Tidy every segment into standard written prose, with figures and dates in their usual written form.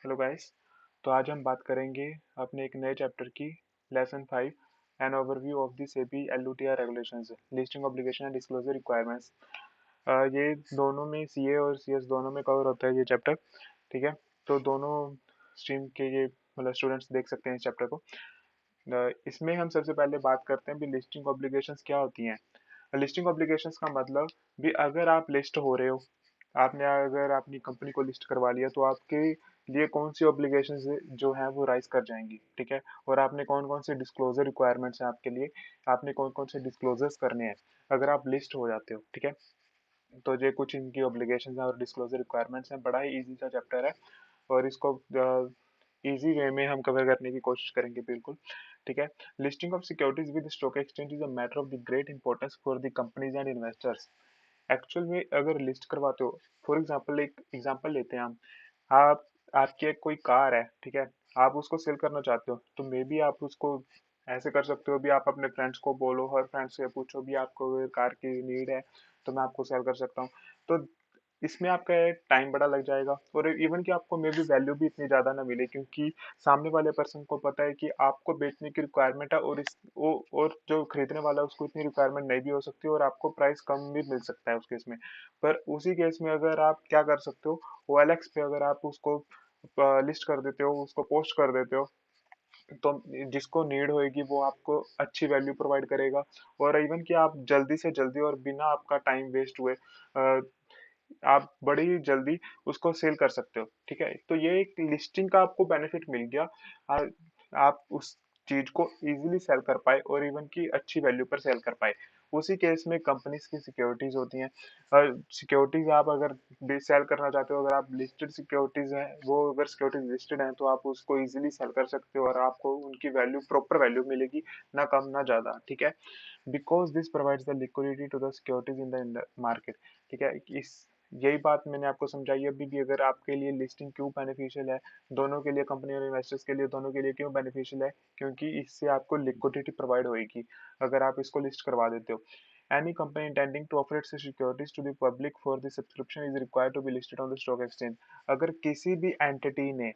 Hello guys. तो आज हम बात करेंगे अपने एक नए चैप्टर की lesson 5 an overview of the SEBI LUTR regulations listing obligation and disclosure requirements. ये दोनों में सीए और सीएस दोनों में कवर होता है ये चैप्टर। ठीक है। तो दोनों स्ट्रीम के ये मतलब स्टूडेंट्स देख सकते हैं इस चैप्टर को। इसमें हम सबसे पहले बात करते हैं भी लिस्टिंग ऑब्लिगेशंस क्या होती हैं। लिस्टिंग ऑब्लिगेशंस का मतलब भी अगर आप लिस्ट हो रहे हो, आपने अगर अपनी कंपनी को लिस्ट करवा लिया तो आपके लिए कौन सी ऑब्लिगेशंस जो है वो राइज कर जाएंगी। ठीक है। और आपने कौन कौन से डिस्क्लोजर रिक्वायरमेंट्स हैं आपके लिए, आपने कौन कौन से डिस्क्लोजर्स करने हैं अगर आप लिस्ट हो जाते हो। ठीक है। तो ये कुछ इनकी ऑब्लिगेशंस हैं और डिस्क्लोजर रिक्वायरमेंट्स हैं। बड़ा ही इजी सा चैप्टर है और इसको इजी वे में हम कवर करने की कोशिश करेंगे बिल्कुल। ठीक है। Listing of securities with stock exchange is a matter of the great importance for the companies and investors. Actual में अगर लिस्ट करवाते हो, फॉर एग्जांपल एक एग्जांपल लेते हैं हम। आप आपकी एक कोई कार है, ठीक है, आप उसको सेल करना चाहते हो तो मे बी आप उसको ऐसे कर सकते हो भी आप अपने फ्रेंड्स को बोलो, हर फ्रेंड से पूछो भी आपको अगर कार की नीड है तो मैं आपको सेल कर सकता हूँ। तो इसमें आपका टाइम बड़ा लग जाएगा और इवन कि आपको मे बी वैल्यू भी इतनी ज्यादा ना मिले, क्योंकि सामने वाले पर्सन को पता है कि आपको बेचने की रिक्वायरमेंट है और और जो खरीदने वाला है उसको इतनी रिक्वायरमेंट नहीं भी हो सकती और आपको प्राइस कम भी मिल सकता है उस केस में। पर उसी केस में अगर आप क्या कर सकते हो, OLX पे अगर आप उसको लिस्ट कर देते हो, उसको पोस्ट कर देते हो, तो जिसको नीड होएगी वो आपको अच्छी वैल्यू प्रोवाइड करेगा। और इवन कि आप जल्दी से जल्दी और बिना आपका टाइम वेस्ट हुए आप बड़ी ही जल्दी उसको सेल कर सकते हो। ठीक है। तो ये एक लिस्टिंग का आपको बेनिफिट मिल गया। आ, आप उस चीज को इजीली सेल कर पाए और इवन की अच्छी वैल्यू पर सेल कर पाए। उसी केस में कंपनीज की सिक्योरिटीज होती हैं। सिक्योरिटीज आप अगर सेल करना चाहते हो, अगर आप लिस्टेड सिक्योरिटीज हैं, वो अगर सिक्योरिटीज लिस्टेड हैं तो आप उसको इजीली सेल कर सकते हो और आपको उनकी वैल्यू प्रॉपर वैल्यू मिलेगी, ना कम ना ज्यादा। ठीक है। Because this provides the liquidity to the securities in the market. ठीक है। इस यही बात मैंने आपको समझाई। अभी भी अगर आपके लिए लिस्टिंग क्यों बेनिफिशियल है, दोनों के लिए, कंपनी और इन्वेस्टर्स के लिए, दोनों के लिए क्यों बेनिफिशियल है, क्योंकि इससे आपको लिक्विडिटी प्रोवाइड होगी अगर आप इसको लिस्ट करवा देते हो। Any company intending to offer its securities to the public for the subscription is required to be listed on the stock exchange। अगर किसी भी एंटिटी ने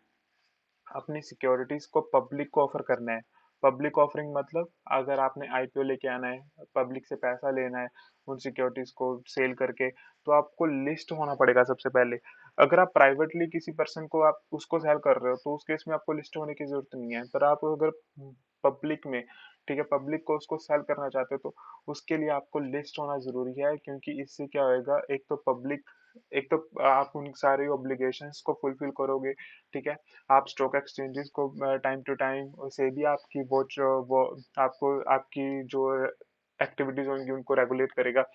अपनी सिक्योरिटीज को पब्लिक को ऑफर करना है, पब्लिक ऑफरिंग मतलब अगर आपने आईपीओ लेके आना है, पब्लिक से पैसा लेना है उन सिक्योरिटीज को सेल करके, तो आपको लिस्ट होना पड़ेगा सबसे पहले। अगर आप प्राइवेटली किसी पर्सन को आप उसको सेल कर रहे हो तो उस केस में आपको लिस्ट होने की जरूरत नहीं है। पर आप अगर पब्लिक में, ठीक है, पब्लिक को उसको सेल करना चाहते हो तो उसके लिए आपको लिस्ट होना जरूरी है, क्योंकि इससे क्या होएगा, एक तो पब्लिक, एक तो आप उन सारे ऑब्लिगेशंस को फुलफिल करोगे। ठीक है। आप स्टॉक एक्सचेंजेस को टाइम टू टाइम से भी आपकी वो आपको आपकी जो एक्टिविटीज होंगी उनको रेगुलेट करेगा।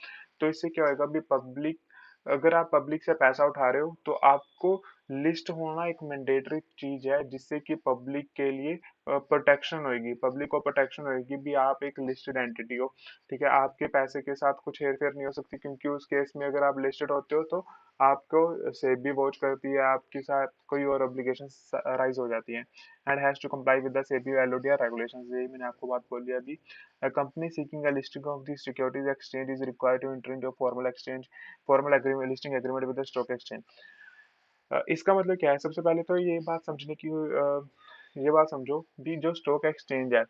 तो इससे क्या होगा भी पब्लिक, अगर आप पब्लिक से पैसा उठा रहे हो तो आपको लिस्ट होना एक मैंडेटरी चीज है, जिससे कि पब्लिक के लिए प्रोटेक्शन होगी, पब्लिक को प्रोटेक्शन होगी भी आप एक लिस्टेड एंटिटी हो। ठीक है। आपके पैसे के साथ कुछ हेर फेर नहीं हो सकती, क्योंकि उस केस में अगर आप लिस्टेड होते हो तो आपको सेबी वॉच करती है, आपके साथ कोई और ऑब्लिगेशन राइज हो जाती है and has to comply with the SEBI LODR regulations. यही मैंने आपको बात बोल दिया अभी। A company seeking a listing of the securities exchange is required to enter into a formal agreement, listing agreement with the stock exchange। इसका मतलब क्या है, सबसे पहले तो ये बात समझने की ये बात समझो भी जो स्टॉक एक्सचेंज है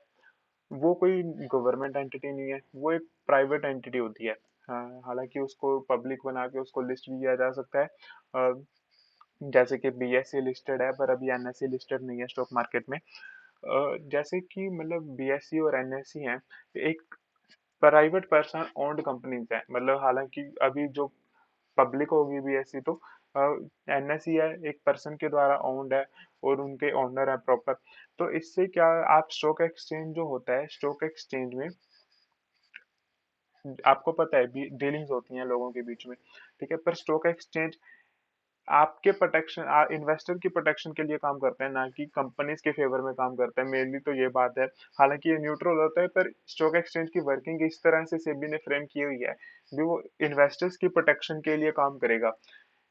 वो कोई गवर्नमेंट एंटिटी नहीं है, वो एक प्राइवेट एंटिटी होती है। हाँ, हालांकि उसको पब्लिक बना के उसको लिस्ट भी किया जा सकता है। जैसे कि BSE लिस्टेड है पर अभी NSE लिस्टेड नहीं है स्टॉक मार्केट में। जैसे कि मतलब BSE और NSE हैं, एक प्राइवेट पर्सन ओन्ड कंपनीज है। मतलब हालांकि अभी जो पब्लिक होगी BSE तो NSE है, एक पर्सन के द्वारा ओन्ड है और उनके ओनर है प्रॉपर। तो इससे क्या, आप स्टॉक एक्सचेंज जो होता है, स्टॉक एक्सचेंज में आपको पता है डीलिंग्स होती हैं लोगों के बीच में। ठीक है। पर स्टॉक एक्सचेंज आपके प्रोटेक्शन, इन्वेस्टर की प्रोटेक्शन के लिए काम करते हैं, ना कि कंपनीज के फेवर में काम करते हैं। मेनली तो ये बात है। हालांकि ये न्यूट्रल होता है पर स्टॉक एक्सचेंज की वर्किंग इस तरह से सेबी ने फ्रेम की हुई है भी वो इन्वेस्टर्स की प्रोटेक्शन के लिए काम करेगा।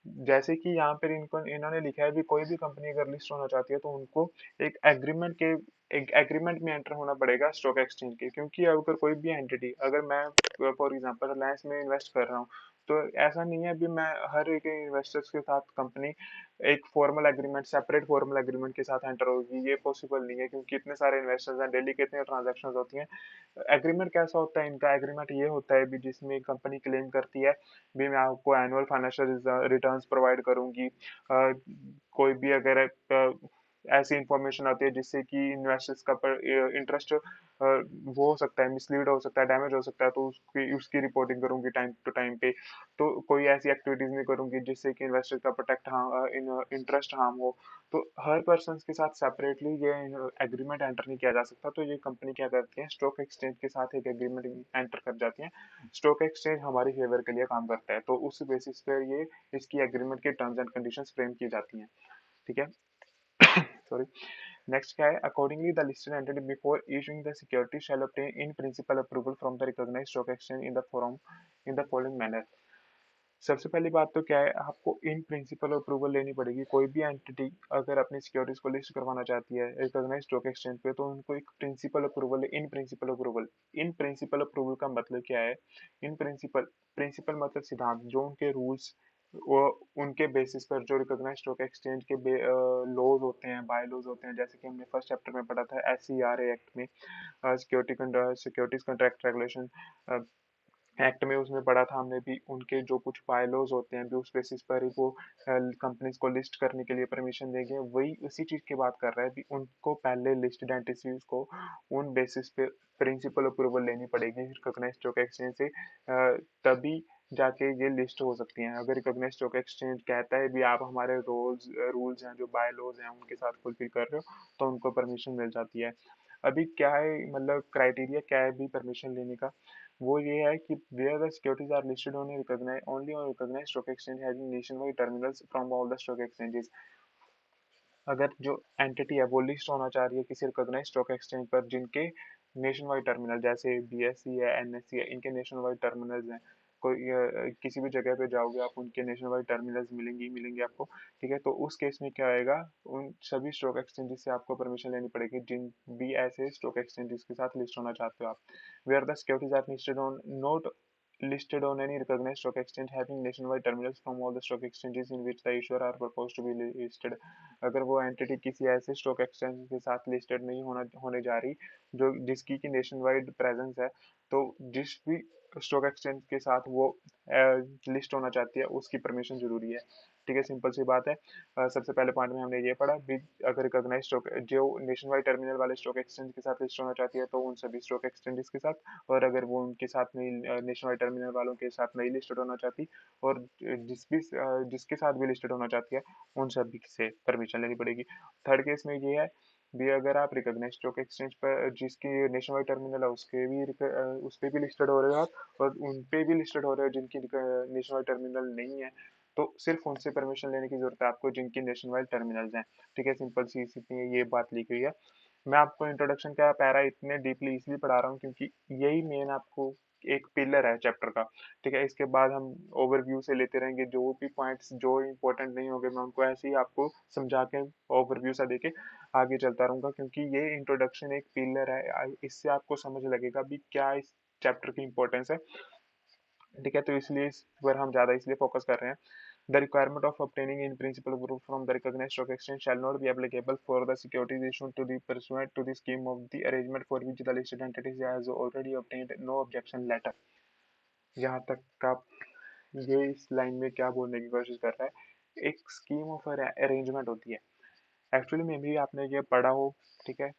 जैसे कि यहाँ पर इनको इन्होंने लिखा है भी कोई भी कंपनी अगर लिस्ट होना चाहती है तो उनको एक एग्रीमेंट के एक एग्रीमेंट में एंटर होना पड़ेगा स्टॉक एक्सचेंज के। क्योंकि अगर कोई भी एंटिटी, अगर मैं फॉर एग्जांपल रिलायंस में इन्वेस्ट कर रहा हूँ तो ऐसा नहीं है अभी मैं हर एक इन्वेस्टर्स के साथ कंपनी एक formal agreement, separate formal agreement के साथ एंटर होगी, ये पॉसिबल नहीं है क्योंकि इतने सारे इन्वेस्टर्स हैं, डेली कितने ट्रांजैक्शंस होती हैं। एग्रीमेंट कैसा होता है इनका? एग्रीमेंट ये होता है भी जिसमें कंपनी क्लेम करती है भी मैं आपको एनुअल फाइनेंशियल रिटर्न्स प्रोवाइड करूंगी। कोई भी अगर ऐसी इंफॉर्मेशन आती है जिससे कि इन्वेस्टर्स का इंटरेस्ट वो हो सकता है, मिसलीड हो सकता है, डैमेज हो सकता है, तो उसकी उसकी रिपोर्टिंग करूंगी टाइम टू टाइम पे। तो कोई ऐसी एक्टिविटीज नहीं करूंगी जिससे कि इन्वेस्टर का प्रोटेक्ट इंटरेस्ट हार्म हो। तो हर पर्सन के साथ सेपरेटली ये एग्रीमेंट एंटर नहीं किया जा सकता। तो ये कंपनी क्या करती है, स्टॉक एक्सचेंज के साथ एक एग्रीमेंट एंटर कर जाती है। स्टॉक एक्सचेंज हमारी फेवर के लिए काम करता है, तो उस बेसिस पर ये इसकी एग्रीमेंट की टर्म्स एंड कंडीशंस फ्रेम की जाती हैं। ठीक है। सॉरी। नेक्स्ट क्या है, accordingly the listed entity before issuing the security shall obtain in principle approval from the recognised stock exchange in the following manner. सबसे पहली बात तो क्या है, आपको इन प्रिंसिपल अप्रूवल लेनी पड़ेगी। कोई भी एंटिटी अगर अपनी सिक्योरिटीज को लिस्ट करवाना चाहती है रिकॉग्नाइज्ड स्टॉक एक्सचेंज पे, तो उनको एक principal approval, in principle approval. In principle approval का मतलब क्या है? इन प्रिंसिपल, प्रिंसिपल मतलब सिद्धांत, जो उनके रूल्स, वो उनके बेसिस पर जो रिकॉग्नाइज्ड स्टॉक एक्सचेंज के लॉज होते हैं, बाय लॉज होते हैं, जैसे कि हमने फर्स्ट चैप्टर में पढ़ा था SCRA एक्ट में, सिक्योरिटीज कंट्रैक्ट रेगुलेशन एक्ट में, उसमें पढ़ा था हमने भी, उनके जो कुछ बायलॉज होते हैं भी उस बेसिस पर ही वो कंपनीज को लिस्ट करने के लिए परमिशन देंगे। वही उसी चीज की बात कर रहा है भी उनको पहले लिस्टेड एंटिटीज को उन बेसिस पे प्रिंसिपल अप्रूवल लेनी पड़ेगी रिकॉग्नाइज्ड स्टॉक एक्सचेंज से, तभी जाके ये लिस्ट हो सकती हैं। अगर रिकॉग्नाइज्ड स्टॉक एक्सचेंज कहता है भी आप हमारे रूल्स हैं, जो बाय लॉज हैं उनके साथ फुलफिल कर रहे हो, तो उनको परमिशन मिल जाती है। अभी क्या है, मतलब क्राइटेरिया क्या है भी परमिशन लेने का? वो ये है कि where the securities are listed on a recognized only on recognized stock exchange having nationwide terminals from all the stock exchanges। अगर जो एंटिटी है वो लिस्ट होना चाह रही है किसी रिकॉग्नाइज्ड स्टॉक एक्सचेंज पर जिनके नेशन वाइड टर्मिनल, जैसे BSE है, NSE है, इनके नेशन वाइड टर्मिनल्स हैं, कोई किसी भी जगह पे जाओगे आप, उनके नेशन वाइड टर्मिनल्स मिलेंगी मिलेंगे आपको। ठीक है, तो उस केस में क्या होएगा, उन सभी स्टॉक एक्सचेंजेस से आपको परमिशन लेनी पड़ेगी जिन भी ऐसे स्टॉक एक्सचेंजेस के साथ लिस्ट होना चाहते हो आप। Where the securities are listed on not listed on any recognized stock exchange having nationwide terminals from all the stock exchanges in which the issuer are proposed to be listed। अगर वो entity किसी ऐसे stock exchange के साथ listed नहीं होने जा रही जो जिसकी की नेशन वाइड प्रेजेंस है, तो जिस भी स्टॉक एक्सचेंज के साथ वो लिस्ट होना चाहती है उसकी परमिशन जरूरी है। ठीक है, सिंपल सी बात है। सबसे पहले पॉइंट में हमने ये पढ़ा भी अगर रिकॉग्नाइज स्टॉक जो नेशन वाइड टर्मिनल वाले स्टॉक एक्सचेंज के साथ लिस्ट होना चाहती है तो उन सभी स्टॉक एक्सचेंजेस के साथ, और अगर वो उनके साथ नहीं, नेशन वाइड टर्मिनल वालों के साथ नहीं लिस्टेड होना चाहती और जिसके साथ भी लिस्टेड होना चाहती है उन सभी से परमिशन लेनी पड़ेगी। थर्ड केस में ये है भी अगर आप रिकॉग्नाइज्ड स्टॉक एक्सचेंज पर जिसकी नेशन वाइड टर्मिनल है उस पे भी लिस्टेड हो रहे हो आप, और उन पे भी लिस्टेड हो रहे हो जिनकी नेशन वाइड टर्मिनल नहीं है, तो सिर्फ उनसे परमिशन लेने की जरूरत है आपको जिनकी नेशन वाइड टर्मिनल्स हैं। ठीक है, सिंपल सी इतनी ये बात लिखी हुई है। मैं आपको इंट्रोडक्शन का पैरा इतने डीपली इसलिए पढ़ा रहा हूँ क्योंकि यही मेन आपको एक पिलर है चैप्टर का। ठीक है, इसके बाद हम ओवरव्यू से लेते रहेंगे, जो भी पॉइंट्स जो इंपॉर्टेंट नहीं होंगे मैं उनको ऐसे ही आपको समझा के ओवरव्यू सा देके आगे चलता रहूंगा, क्योंकि ये इंट्रोडक्शन एक पिलर है, इससे आपको समझ लगेगा भी क्या इस चैप्टर की इंपॉर्टेंस है। ठीक है, तो इसलिए इस पर हम ज्यादा इसलिए फोकस कर रहे हैं। The requirement of obtaining in principle approval from the recognized stock exchange shall not be applicable for the securities issued to the pursuant to the scheme of the arrangement for which the listed entities has already obtained no objection letter। यहाँ तक आप ये इस line में क्या बोलने की कोशिश कर रहा है, एक स्कीम ऑफ अरेंजमेंट होती है। एक्चुअली में भी आपने ये पढ़ा हो। ठीक है,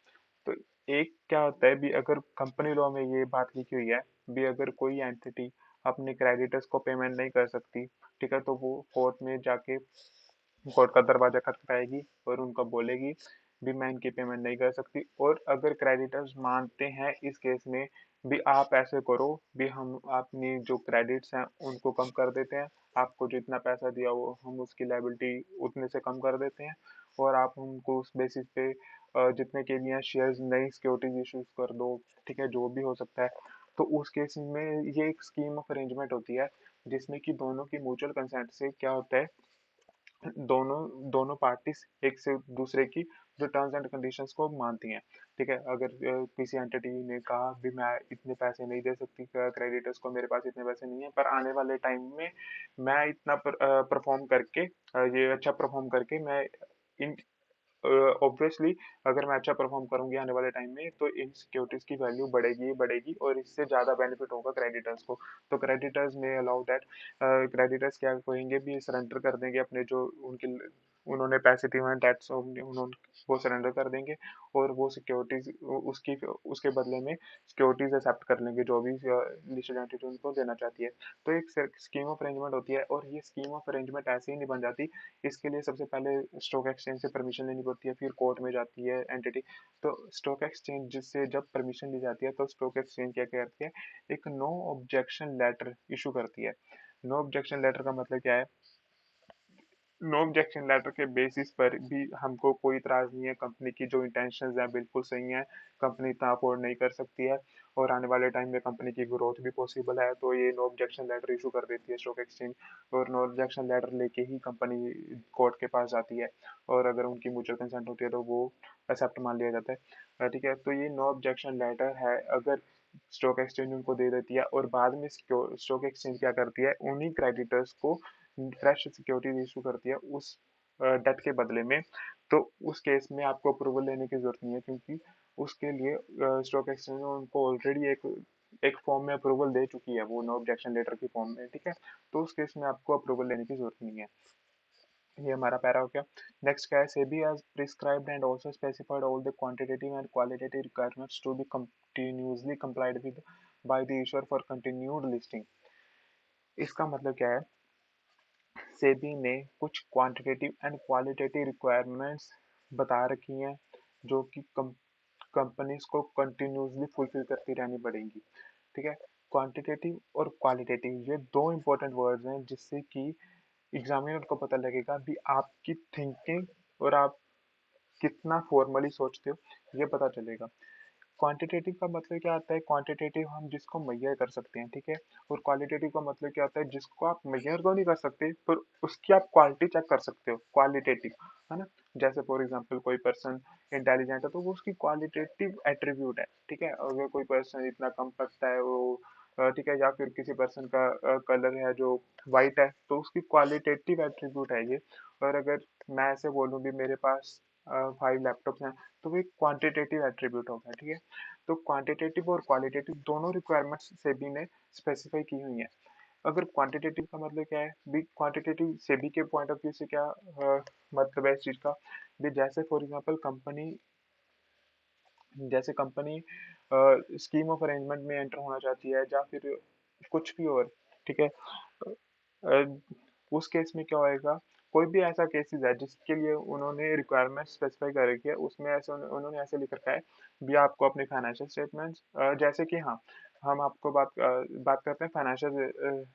तो एक क्या होता है भी अगर कंपनी लॉ में ये बात लिखी हुई है भी अगर कोई एंटिटी अपने क्रेडिटर्स को पेमेंट नहीं कर सकती, ठीक है, तो वो कोर्ट में जाके कोर्ट का दरवाजा खटखटाएगी और उनको बोलेगी भी मैं इनकी पेमेंट नहीं कर सकती। और अगर क्रेडिटर्स मानते हैं इस केस में भी आप ऐसे करो भी हम अपनी जो क्रेडिट्स हैं उनको कम कर देते हैं, आपको जितना पैसा दिया वो हम उसकी लाइबिलिटी उतने से कम कर देते हैं, और आप हमको उस बेसिस पे जितने के लिए शेयर्स नई सिक्योरिटीज इश्यूज कर दो। ठीक है, जो भी हो सकता है। तो उस केस में ये एक स्कीम ऑफ अरेंजमेंट होती है जिसमें कि दोनों की म्यूचुअल कंसेंट से क्या होता है, दोनों दोनों पार्टीज एक से दूसरे की जो टर्म्स एंड कंडीशंस को मानती हैं। ठीक है, अगर किसी एंटिटी ने कहा भी मैं इतने पैसे नहीं दे सकती क्रेडिटर्स को, मेरे पास इतने पैसे नहीं है, पर आने वाले टाइम में मैं इतना परफॉर्म करके ये अच्छा परफॉर्म करके मैं इन ऑब्वियसली अगर मैं अच्छा परफॉर्म करूंगी आने वाले टाइम में तो इन सिक्योरिटीज की वैल्यू बढ़ेगी बढ़ेगी और इससे ज्यादा बेनिफिट होगा क्रेडिटर्स को। तो क्रेडिटर्स में अलाउ दैट, क्रेडिटर्स क्या कहेंगे भी सरेंडर कर देंगे अपने जो उनके उन्होंने पैसे दिए हैं डेट्स उन्होंने वो सरेंडर कर देंगे और वो सिक्योरिटीज उसकी उसके बदले में सिक्योरिटीज एक्सेप्ट कर लेंगे जो भी लिस्टेड एंटिटी उनको देना चाहती है। तो एक स्कीम ऑफ अरेंजमेंट होती है और ये स्कीम ऑफ अरेंजमेंट ऐसे ही नहीं बन जाती। इसके लिए सबसे पहले स्टॉक एक्सचेंज से परमिशन लेनी पड़ती है, फिर कोर्ट में जाती है एंटिटी। तो स्टॉक एक्सचेंज जिससे जब परमिशन ली जाती है तो स्टॉक एक्सचेंज क्या करती है, एक नो ऑब्जेक्शन लेटर इशू करती है। नो ऑब्जेक्शन लेटर का मतलब क्या है, नो ऑब्जेक्शन लेटर के बेसिस पर भी हमको कोई इतराज नहीं है, कंपनी की जो इंटेंशंस हैं बिल्कुल सही हैं, कंपनी इतना अफोर्ड नहीं कर सकती है और आने वाले टाइम में कंपनी की ग्रोथ भी पॉसिबल है, तो ये नो ऑब्जेक्शन लेटर इशू कर देती है स्टॉक एक्सचेंज। और नो ऑब्जेक्शन लेटर लेके ही कंपनी कोर्ट के पास जाती है और अगर उनकी म्यूचुअल कंसेंट होती है तो वो एक्सेप्ट मान लिया जाता है। ठीक है, तो ये नो ऑब्जेक्शन लेटर है अगर स्टॉक एक्सचेंज उनको दे देती है और बाद में स्टॉक एक्सचेंज क्या करती है, उन्हीं क्रेडिटर्स को फ्रेश सिक्योरिटीज इशू करती है उस डेट के बदले में। तो उस केस में आपको अप्रूवल लेने की जरूरत नहीं है क्योंकि उसके लिए स्टॉक एक्सचेंज उनको ऑलरेडी एक एक फॉर्म में अप्रूवल दे चुकी है, वो नो ऑब्जेक्शन लेटर की फॉर्म में। ठीक है, तो उस केस में आपको अप्रूवल लेने की जरूरत नहीं है। ये हमारा पैरा हो गया। नेक्स्ट क्या है, SEBI has prescribed and also specified all the quantitative and qualitative requirements to be continuously complied with by the issuer for continued listing. इसका मतलब क्या है, सेबी ने कुछ क्वांटिटेटिव एंड क्वालिटेटिव रिक्वायरमेंट्स बता रखी हैं जो कि कंपनीज को कंटिन्यूसली फुलफिल करती रहनी पड़ेंगी। ठीक है, क्वांटिटेटिव और क्वालिटेटिव ये दो इंपॉर्टेंट वर्ड्स हैं जिससे कि एग्जामिनर को पता लगेगा भी आपकी थिंकिंग और आप कितना फॉर्मली सोचते हो, ये पता चलेगा। क्वांटिटेटिव का मतलब क्या आता है, क्वांटिटेटिव हम जिसको मेजर कर सकते हैं। ठीक है, और क्वालिटेटिव का मतलब क्या होता है, जिसको आप मेजर तो नहीं कर सकते पर उसकी आप क्वालिटी चेक कर सकते हो, क्वालिटेटिव, है ना। जैसे फॉर एग्जांपल कोई पर्सन इंटेलिजेंट है तो वो उसकी क्वालिटेटिव एट्रीब्यूट है। ठीक है, अगर कोई पर्सन इतना कम पढ़ता है वो ठीक है, या फिर किसी पर्सन का कलर है जो वाइट है तो उसकी क्वालिटेटिव एट्रीब्यूट है ये। और अगर मैं ऐसे बोलूँ भी मेरे पास 5 लैपटॉप्स हैं तो वो एक क्वांटिटेटिव एट्रीब्यूट होगा। ठीक है, तो क्वांटिटेटिव और क्वालिटेटिव दोनों रिक्वायरमेंट्स सेबी ने स्पेसिफाई की हुई हैं। अगर क्वांटिटेटिव का मतलब क्या है भी, क्वांटिटेटिव सेबी के पॉइंट ऑफ व्यू से क्या मतलब है इस चीज का भी, जैसे फॉर एग्जांपल कंपनी, जैसे कंपनी स्कीम ऑफ अरेंजमेंट में एंटर होना चाहती है या फिर कुछ भी और। ठीक है, अ, उस केस में क्या होएगा, कोई भी ऐसा केसेस है जिसके लिए उन्होंने रिक्वायरमेंट स्पेसिफाई कर रखी है, उसमें ऐसे उन्होंने ऐसे लिख रखा है भी आपको अपने फाइनेंशियल स्टेटमेंट्स, जैसे कि हाँ हम आपको बात करते हैं फाइनेंशियल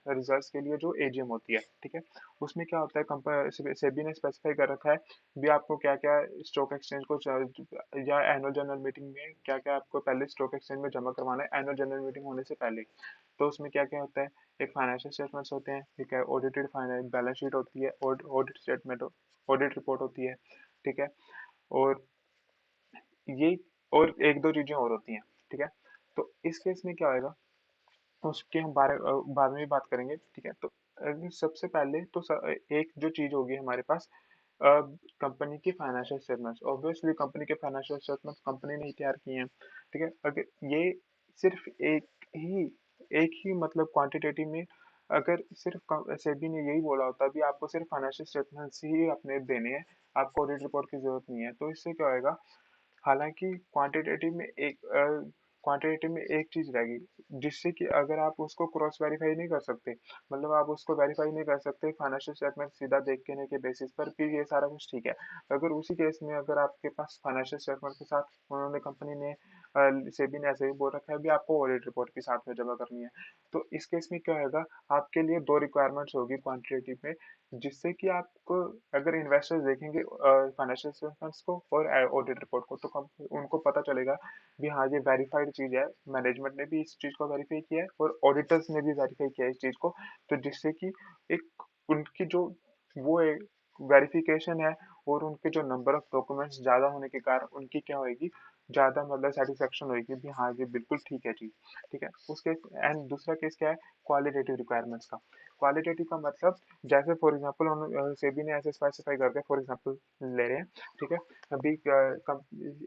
रिजल्ट्स के लिए जो एजीएम होती है। ठीक है, उसमें क्या होता है, कंपनी सेबी ने स्पेसिफाई कर रखा है भी आपको क्या क्या स्टॉक एक्सचेंज को या एनुअल जनरल मीटिंग में क्या क्या आपको पहले स्टॉक एक्सचेंज में जमा करवाना है एनुअल जनरल मीटिंग होने से पहले। तो उसमें क्या क्या होता है, एक फाइनेंशियल स्टेटमेंट्स होते हैं। ठीक है, ऑडिटेड फाइनेंस बैलेंस शीट होती है, ऑडिट स्टेटमेंट, ऑडिट रिपोर्ट होती है। ठीक है, और ये और एक दो चीजें और होती हैं। ठीक है, तो इस केस में क्या होएगा उसके हम बाद में भी बात करेंगे। ठीक है, तो सबसे पहले तो एक जो चीज होगी हमारे पास, कंपनी की फाइनेंशियल स्टेटमेंट्स। ऑब्वियसली कंपनी के फाइनेंशियल स्टेटमेंट्स कंपनी ने ही तैयार किए हैं। ठीक है, अगर ये सिर्फ ही एक ही मतलब क्वांटिटेटिव में अगर सिर्फ सेबी ने यही बोला होता भी आपको सिर्फ फाइनेंशियल स्टेटमेंट्स ही अपने देने हैं, आपको ऑडिट रिपोर्ट की जरूरत नहीं है, तो इससे क्या होएगा, हालांकि क्वांटिटेटिव में एक चीज रहेगी जिससे कि अगर आप उसको क्रॉस वेरीफाई नहीं कर सकते, मतलब आप उसको वेरीफाई नहीं कर सकते फाइनेंशियल स्टेटमेंट सीधा देख के के बेसिस पर फिर ये सारा कुछ ठीक है। अगर उसी केस में अगर आपके पास फाइनेंशियल स्टेटमेंट के साथ उन्होंने कंपनी ने सेबी ने ऐसे ही बोल रखा है भी आपको ऑडिट रिपोर्ट के साथ में जमा करनी है, तो इस केस में क्या होगा, आपके लिए दो रिक्वायरमेंट्स होगी क्वांटिटेटिव में, जिससे कि आपको अगर इन्वेस्टर्स देखेंगे फाइनेंशियल स्टेटमेंट्स को और ऑडिट रिपोर्ट को तो उनको पता चलेगा भी हाँ ये वेरीफाइड चीज है, मैनेजमेंट ने भी इस चीज को वेरीफाई किया है और ऑडिटर्स ने भी वेरीफाई किया है इस चीज को। तो जिससे कि एक उनकी जो वो है वेरिफिकेशन है और उनके जो नंबर ऑफ डॉक्यूमेंट्स ज्यादा होने के कारण उनकी क्या होगी, ज्यादा मतलब सेटिस्फेक्शन होगी भी हाँ ये बिल्कुल ठीक है चीज, ठीक है उसके। एंड दूसरा केस क्या है, क्वालिटेटिव रिक्वायरमेंट्स का। क्वालिटेटिव का मतलब जैसे फॉर एग्जांपल सेबी ने ऐसे स्पेसिफाई कर दिया, फॉर एग्जांपल ले रहे हैं, ठीक है। अभी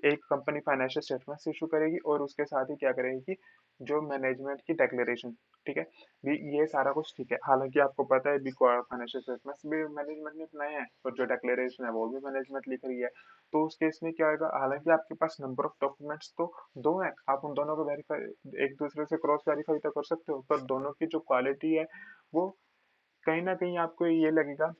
एक कंपनी फाइनेंशियल स्टेटमेंट्स इशू करेगी और उसके साथ ही क्या करेगी, जो मैनेजमेंट की डिक्लेरेशन, ठीक है। भी ये सारा कुछ ठीक है, हालांकि आपको पता है भी फाइनेंशियल स्टेटमेंट्स भी मैनेजमेंट ने बनाए हैं और जो डिक्लेरेशन है वो भी मैनेजमेंट लिख रही है। तो उस केस में क्या होगा, हालांकि आपके पास नंबर ऑफ डॉक्यूमेंट्स तो दो हैं, आप उन दोनों को वेरीफाई एक दूसरे से क्रॉस वेरीफाई तो कर सकते हो, पर दोनों की जो क्वालिटी है वो कहीं ना कहीं आपको ये लगेगा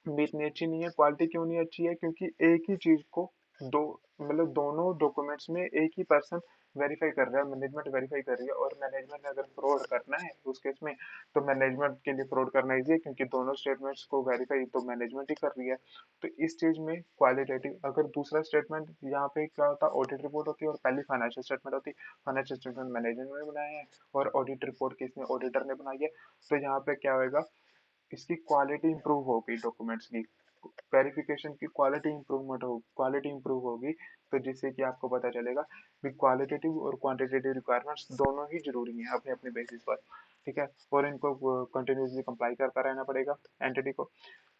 भी इतनी अच्छी नहीं है। क्वालिटी क्यों नहीं अच्छी है, क्योंकि एक ही चीज को दो मतलब दोनों डॉक्यूमेंट्स में एक ही पर्सन वेरीफाई कर रहा है, मैनेजमेंट वेरीफाई कर रही है। और मैनेजमेंट ने अगर फ्रॉड करना है उस केस में, तो मैनेजमेंट के लिए फ्रॉड करना इजी है, क्योंकि दोनों स्टेटमेंट्स को वेरीफाई तो मैनेजमेंट ही कर रही है। तो इस चीज में क्वालिटेटिव, अगर दूसरा स्टेटमेंट यहाँ पे क्या होता है, ऑडिट रिपोर्ट होती है और पहली फाइनेंशियल स्टेटमेंट होती है। फाइनेंशियल स्टेटमेंट मैनेजमेंट ने बनाया है और ऑडिट रिपोर्ट किसने, ऑडिटर ने बनाई है। तो यहाँ पे क्या होगा, इसकी क्वालिटी इंप्रूव होगी डॉक्यूमेंट्स की, वेरिफिकेशन की क्वालिटी इंप्रूव होगी। तो जिससे कि आपको पता चलेगा कि क्वालिटेटिव और क्वांटिटेटिव रिक्वायरमेंट्स दोनों ही जरूरी हैं अपने अपने बेसिस पर, ठीक है। और इनको कंटिन्यूसली कंप्लाई करता रहना पड़ेगा एंटिटी को।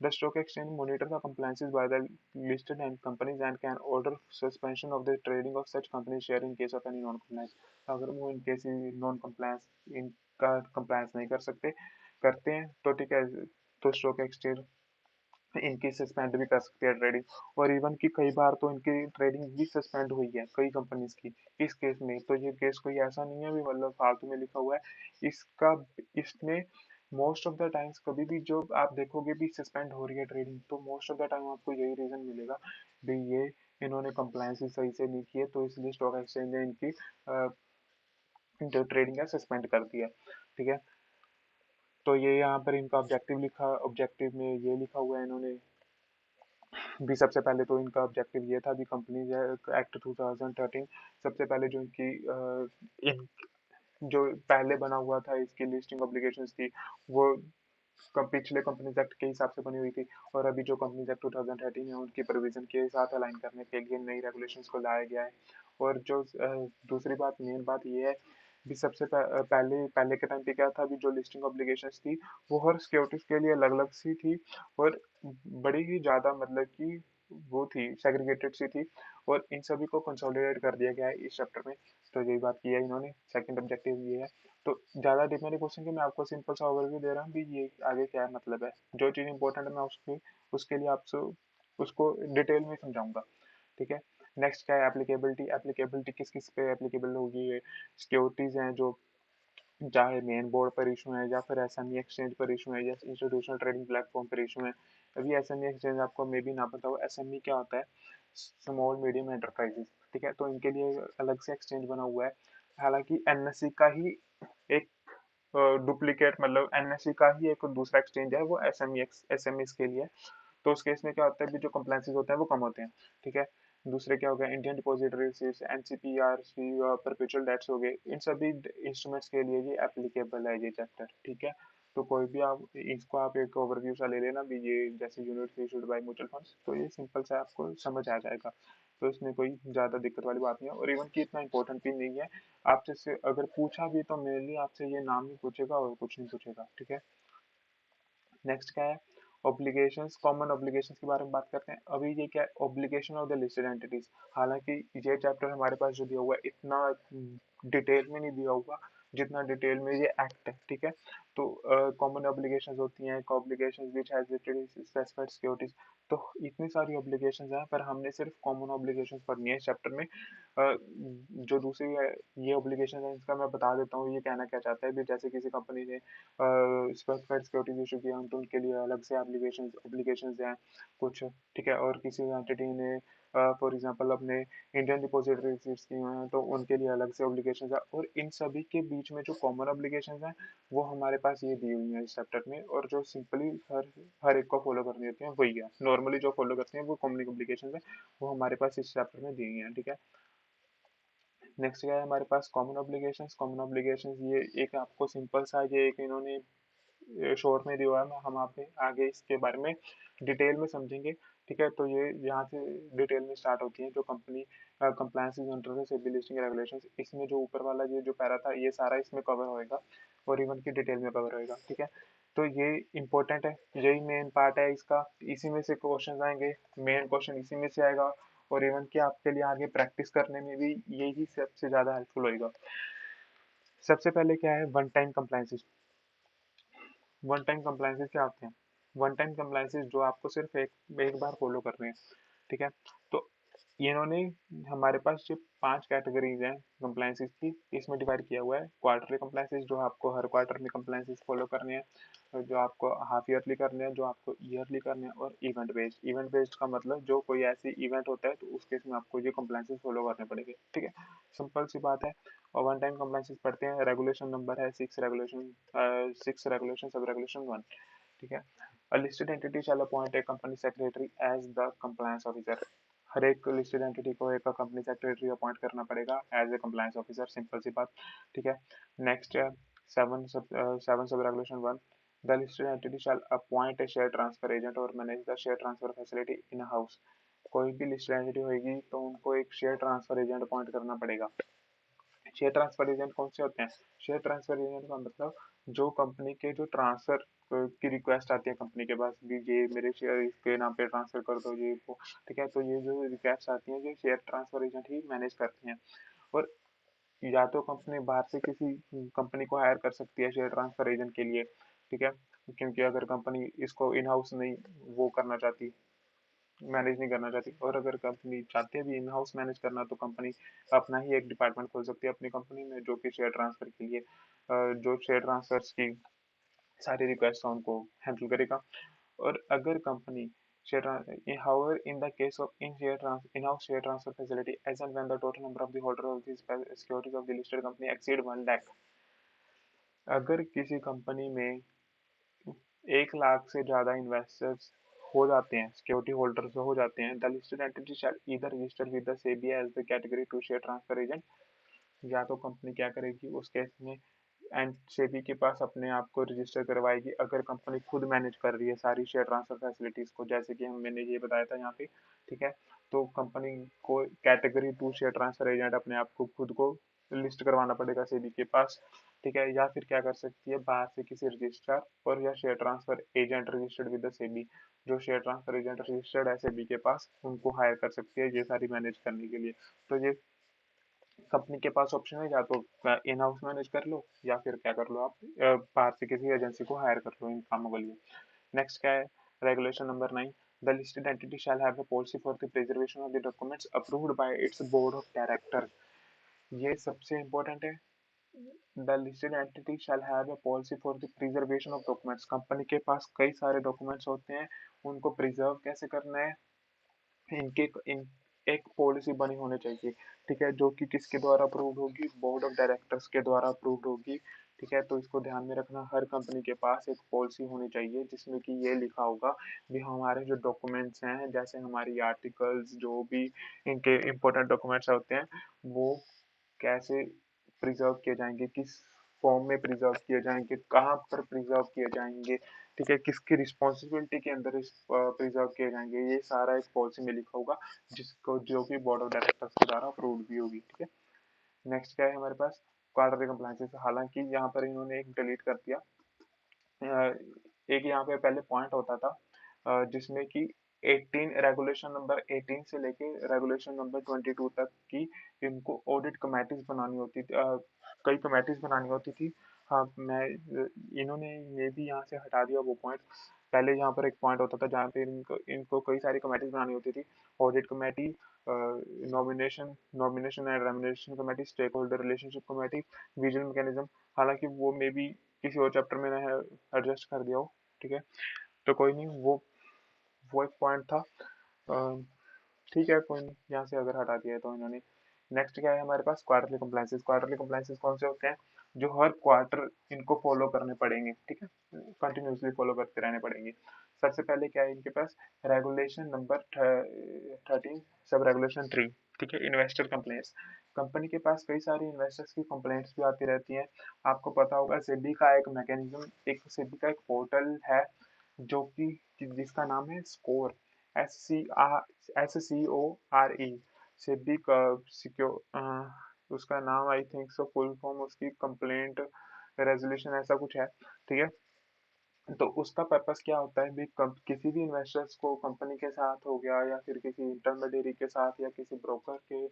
The stock exchange monitor the compliances by the listed and companies and can order suspension of the trading of such companies share in case of any non compliance। अगर वो in case non compliance इनका compliance नहीं कर सकते करते हैं तो ठीक है, तो स्टॉक एक्सचेंज इनकी सस्पेंड भी कर सकती है ट्रेडिंग। और इवन की कई बार तो इनकी ट्रेडिंग भी सस्पेंड हुई है कई कंपनीज की इस केस में। तो ये केस कोई ऐसा नहीं है भी मतलब फालतू में लिखा हुआ है इसका, इसमें मोस्ट ऑफ द टाइम्स कभी भी जो आप देखोगे भी सस्पेंड हो रही है ट्रेडिंग, तो मोस्ट ऑफ द टाइम आपको यही रीजन मिलेगा भी ये इन्होंने कंप्लायंस सही से नहीं की है, तो इसलिए स्टॉक एक्सचेंज ने इनकी जो ट्रेडिंग है सस्पेंड कर दिया, ठीक है। तो ये यहाँ पर इनका ऑब्जेक्टिव लिखा, ऑब्जेक्टिव में ये लिखा हुआ है इन्होंने भी। सबसे पहले तो इनका ऑब्जेक्टिव ये था भी कंपनीज एक्ट 2013, सबसे पहले जो इनकी इन जो पहले बना हुआ था इसकी लिस्टिंग ऑब्लिगेशंस की, वो पिछले कंपनीज एक्ट के हिसाब से बनी हुई थी। और अभी जो कंपनीज एक्ट 2013 है उनकी प्रोविजन के साथ अलाइन करने के लिए नई रेगुलेशंस को लाया गया है। और जो दूसरी बात, मेन बात ये है भी सबसे पहले पहले के टाइम पे क्या था, भी जो लिस्टिंग ऑब्लिगेशंस थी वो हर सिक्योरिटीज के लिए अलग अलग सी थी और बड़ी ही ज्यादा मतलब कि वो थी सेग्रीगेटेड सी थी, और इन सभी को कंसोलिडेट कर दिया गया है इस चैप्टर में। तो यही बात की है इन्होंने, सेकंड ऑब्जेक्टिव ये है। तो ज्यादा डीप में नहीं पूछेंगे, मैं आपको सिंपल सा ओवरव्यू दे रहा हूँ भी ये आगे क्या मतलब है। जो चीज इंपॉर्टेंट है मैं उसके उसके लिए आपसे उसको डिटेल में समझाऊंगा, ठीक है। नेक्स्ट क्या है, एप्लीकेबिलिटी। एप्लीकेबिलिटी किस किस पे एप्लीकेबल होगी, ये सिक्योरिटीज हैं जो चाहे मेन बोर्ड पर इशू है या फिर एसएमई एक्सचेंज पर इशू है या इंस्टीट्यूशनल ट्रेडिंग प्लेटफॉर्म पर इशू है। अभी एसएमई एक्सचेंज आपको मे भी ना पता हो, एसएमई क्या होता है, स्मॉल मीडियम एंटरप्राइजेस, ठीक है। तो इनके लिए अलग से एक्सचेंज बना हुआ है। हालांकि एनएससी का ही एक डुप्लीकेट मतलब एनएससी का ही एक दूसरा एक्सचेंज है वो एसएमई के लिए। तो उस केस में क्या होता है कि जो कंप्लायंसेस होते हैं वो कम होते हैं, ठीक है। दूसरे क्या हो गया, इंडियन डिपॉजिटरी रसीट्स, एनसीपीआरसी, परपेचुअल डेट्स हो गए, इन सभी इंस्ट्रूमेंट्स के लिए ये एप्लीकेबल है ये चैप्टर, ठीक है। तो कोई भी आप इसको आप एक ओवरव्यू सा ले लेना भी, ये जैसे units issued by mutual funds, तो ये सिंपल से आपको समझ आ जाएगा। तो इसमें कोई ज्यादा दिक्कत वाली बात नहीं है, और इवन की इतना इंपॉर्टेंट भी नहीं है। आपसे से अगर पूछा भी तो मेनली आपसे ये नाम ही पूछेगा और कुछ नहीं पूछेगा, ठीक है। नेक्स्ट क्या है, ऑब्लिगेशंस, कॉमन ऑब्लिगेशंस के बारे में बात करते हैं। अभी ये क्या है, obligation of the listed entities. हालांकि ये चैप्टर हमारे पास जो दिया हुआ है इतना डिटेल में नहीं दिया हुआ जितना डिटेल में ये एक्ट है, ठीक है। तो कॉमन ऑब्लिगेशंस होती हैं, obligations which has specified securities. तो इतनी सारी ऑब्लिगेशंस हैं, पर हमने सिर्फ कॉमन ऑब्लिगेशंस पढ़नी है इस चैप्टर में। जो दूसरी है ये ऑब्लिगेशन है, इसका मैं बता देता हूँ ये कहना क्या चाहता है भी। जैसे किसी कंपनी ने स्पेसिफाइड सिक्योरिटीज इशू किया तो उनके लिए अलग से एप्लीकेशन ऑब्लिगेशंस हैं कुछ, ठीक है। और किसी एंटिटी ने फॉर एग्जांपल अपने इंडियन डिपॉजिटरी रिसीट्स किए हुए हैं तो उनके लिए अलग से ऑब्लिगेशंस है। और इन सभी के बीच में जो कॉमन ऑब्लिगेशंस हैं वो हमारे पास ये दी हुई है इस चैप्टर में, और जो सिंपली हर हर एक को फॉलो करनी होती है वही है, नॉर्मली जो फॉलो करते हैं वो कॉमन ऑब्लिगेशंस है, वो हमारे पास इस चैप्टर में दी हुई है, ठीक है। नेक्स्ट क्या है हमारे पास, कॉमन ऑब्लिगेशंस। कॉमन ऑब्लिगेशंस ये एक आपको सिंपल सा ये एक इन्होंने शॉर्ट में दिया हुआ है, हम आप आगे इसके बारे में डिटेल में समझेंगे। ठीक है, तो ये यहाँ से डिटेल में स्टार्ट होती है जो company compliance under SEBI listing regulations. इसमें जो ऊपर वाला ये जो पैरा था ये सारा इसमें कवर होएगा और इवन की डिटेल में कवर होएगा। ठीक है, तो ये इंपॉर्टेंट है, यही मेन पार्ट है इसका, इसी में से क्वेश्चन आएंगे, मेन क्वेश्चन इसी में से आएगा और इवन कि आपके लिए आगे प्रैक्टिस करने में भी यही सबसे ज्यादा हेल्पफुल होएगा। सबसे पहले क्या है, one time compliances. One time compliances क्या होते हैं? वन टाइम कंप्लायंसेस जो आपको सिर्फ एक बार फॉलो करने हैं। ठीक है, तो इन्होंने हमारे पास जो 5 कैटेगरीज हैं कंप्लायंसेस की, इसमें डिवाइड किया हुआ है। क्वार्टरली कंप्लायंसेस जो आपको हर क्वार्टर में कंप्लायंसेस फॉलो करने हैं, और जो आपको हाफ ईयरली करने हैं, जो आपको ईयरली करने हैं, और इवेंट बेस्ड। इवेंट बेस्ड का मतलब जो कोई ऐसी इवेंट होता है तो उस केस में आपको ये कंप्लायंसेस फॉलो करने पड़ेंगे। ठीक है, सिंपल सी बात है। और वन टाइम कंप्लायंसेस पढ़ते हैं, रेगुलेशन नंबर है 6 रेगुलेशन सब रेगुलेशन 1। ठीक है, A listed entity shall appoint a company secretary as the compliance officer. हर एक लिस्टेड एंटिटी को एक कंपनी सेक्रेटरी अपॉइंट करना पड़ेगा as a compliance officer, simple सी बात। ठीक है, नेक्स्ट है seven sub regulation 1। The listed entity shall appoint a share transfer agent और manage the share transfer facility in house. कोई भी लिस्टेड एंटिटी होगी तो उनको एक शेयर ट्रांसफर एजेंट अपॉइंट करना पड़ेगा। शेयर ट्रांसफर एजेंट कौन से होते हैं? शेयर ट्रांसफर एजेंट का मतलब जो कंपनी के जो ट्रांसफर की रिक्वेस्ट आती है कंपनी के पास भी, ये मेरे शेयर इसके नाम पे ट्रांसफर कर दो ये वो। ठीक है, तो ये जो रिक्वेस्ट आती है ये शेयर ट्रांसफर एजेंट ही मैनेज करते हैं। और या तो कंपनी बाहर से किसी कंपनी को हायर कर सकती है शेयर ट्रांसफर एजेंट के लिए। ठीक है, क्योंकि अगर कंपनी इसको इन हाउस नहीं वो करना चाहती, मैनेज नहीं करना चाहती, और अगर कंपनी चाहती है भी इन हाउस मैनेज करना तो कंपनी अपना ही एक डिपार्टमेंट खोल सकती है अपनी कंपनी में जो कि शेयर ट्रांसफर के लिए जो शेयर ट्रांसफर्स की सारी रिक्वेस्ट है उनको हैंडल करेगा। और अगर company however in the case of in-house share transfer facility as and when the total number of the holder of the securities of the listed company exceed 1 lakh, अगर किसी company में 1 लाख से ज्यादा इन्वेस्टर्स हो जाते हैं, सिक्योरिटी होल्डर्स हो जाते हैं, the listed entity shall either register with the SEBI as the category 2 share transfer agent. या तो कंपनी क्या करेगी उस केस में, एंड सेबी के पास अपने आप को रजिस्टर करवाएगी अगर कंपनी खुद मैनेज कर रही है सारी शेयर ट्रांसफर फैसिलिटीज को, जैसे कि हम मैंने ये बताया था यहाँ पे। ठीक है, तो कंपनी को कैटेगरी 2 शेयर ट्रांसफर एजेंट अपने आप को खुद को लिस्ट करवाना पड़ेगा सेबी के पास। ठीक है, या फिर क्या कर सकती है बाहर से किसी रजिस्ट्रार और या share transfer agent registered with the SEBI, जो शेयर ट्रांसफर एजेंट रजिस्टर्ड है सेबी के पास, उनको हायर कर सकती है ये सारी मैनेज करने के लिए। तो ये कंपनी के पास ऑप्शन है, या तो इन हाउस मैनेज कर लो या फिर क्या कर लो आप बाहर से किसी एजेंसी को हायर कर लो इन कामों के लिए। नेक्स्ट क्या है, regulation number 9। The listed entity shall have a policy for the preservation of the documents approved by it's board of director. ये सबसे इंपॉर्टेंट है। The listed entity shall have a policy for the preservation of documents. Company के पास कई सारे documents होते हैं, उनको preserve कैसे करना है, इनके इन एक पॉलिसी बनी होनी चाहिए। ठीक है, जो कि किसके द्वारा अप्रूव्ड होगी, बोर्ड ऑफ डायरेक्टर्स के द्वारा अप्रूव्ड होगी। ठीक है, तो इसको ध्यान में रखना, हर कंपनी के पास एक पॉलिसी होनी चाहिए जिसमें कि ये लिखा होगा भी हमारे जो डॉक्यूमेंट्स हैं, जैसे हमारी आर्टिकल्स जो भी इनके इम्पोर्टेंट डॉक्यूमेंट्स होते हैं, वो कैसे प्रिजर्व किए जाएंगे, किस फॉर्म में प्रिजर्व किए जाएंगे, कहाँ पर प्रिजर्व किए जाएंगे। ठीक है, किसकी रिस्पॉन्सिबिलिटी के अंदर प्रिजर्व किए जाएंगे, ये सारा एक पॉलिसी में लिखा होगा जिसको जो कि बोर्ड ऑफ डायरेक्टर्स के द्वारा अप्रूव्ड भी होगी। ठीक है, नेक्स्ट क्या है हमारे पास, क्वार्टरली कंप्लायंसेस। हालांकि यहाँ पर इन्होंने एक डिलीट कर दिया, एक यहाँ पे पहले पॉइंट होता था जिसमें कि 18 रेगुलेशन नंबर 18 से लेके रेगुलेशन नंबर 22 तक की इनको ऑडिट कमेटीज बनानी होती थी, कई कमेटीज बनानी होती थी। हाँ, मैं इन्होंने ये भी यहाँ से हटा दिया वो पॉइंट। पहले यहाँ पर एक पॉइंट होता था जहाँ पे इनको इनको कई सारी कमेटीज बनानी होती थी, audit committee, nomination nomination and remuneration committee, stake holder relationship committee, vigil mechanism. हालांकि वो मे भी किसी और चैप्टर में एडजस्ट कर दिया हो। ठीक है, तो कोई नहीं, वो एक पॉइंट था। ठीक है, कोई नहीं, यहाँ से अगर हटा दिया है तो इन्होंने। नेक्स्ट क्या है हमारे पास, क्वार्टरली कंप्लायंसेस। क्वार्टरली कंप्लायंसेस कौन से होते हैं, जो हर क्वार्टर इनको फॉलो करने पड़ेंगे। ठीक है, कंटिन्यूसली फॉलो करते रहने पड़ेंगे। सबसे पहले क्या है इनके पास, रेगुलेशन नंबर 13 सब रेगुलेशन 3। ठीक है, इन्वेस्टर कंप्लेंट्स। कंपनी के पास कई सारी इन्वेस्टर्स की कंप्लेंट्स भी आती रहती हैं। आपको पता होगा सेबी का एक मैकेनिज्म, एक सेबी का एक पोर्टल है जो कि जिसका नाम है स्कोर, SCORE। सेबी का उसका नाम I think so, full form उसकी कंप्लेंट रेजोल्यूशन ऐसा कुछ है, ठीक है। तो उसका पर्पस क्या होता है भी, किसी भी इन्वेस्टर्स को कंपनी के साथ हो गया या फिर किसी इंटरमीडियरी के साथ या किसी ब्रोकर के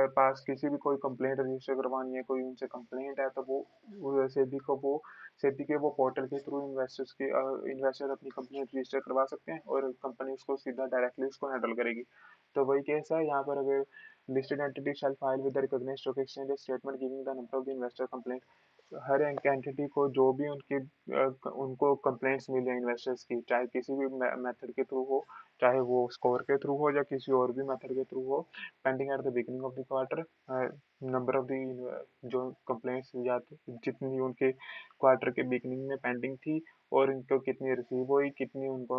पास किसी भी कोई कंप्लेंट रजिस्टर करवानी है, कोई उनसे कंप्लेंट है, तो वो सेबी को वो सेबी के वो पोर्टल के थ्रू इन्वेस्टर अपनी कंप्लेंट रजिस्टर करवा सकते हैं और कंपनी उसको सीधा डायरेक्टली उसको हैंडल करेगी। तो वही केस है यहाँ पर। अगर listed entity shall file with the recognised stock exchange statement giving the number of the investor complaint. हर एक एंटिटी को जो भी उनको कंप्लेंट्स मिले इन्वेस्टर्स की, चाहे किसी भी मेथड के थ्रू हो, चाहे वो स्कोर के थ्रू हो या किसी और भी मेथड के थ्रू हो, pending at the beginning of the quarter, number of the जो कंप्लेंट्स या जितनी उनके क्वार्टर के बिगिनिंग में पेंडिंग थी और इनको कितनी रिसीव हुई, कितनी उनको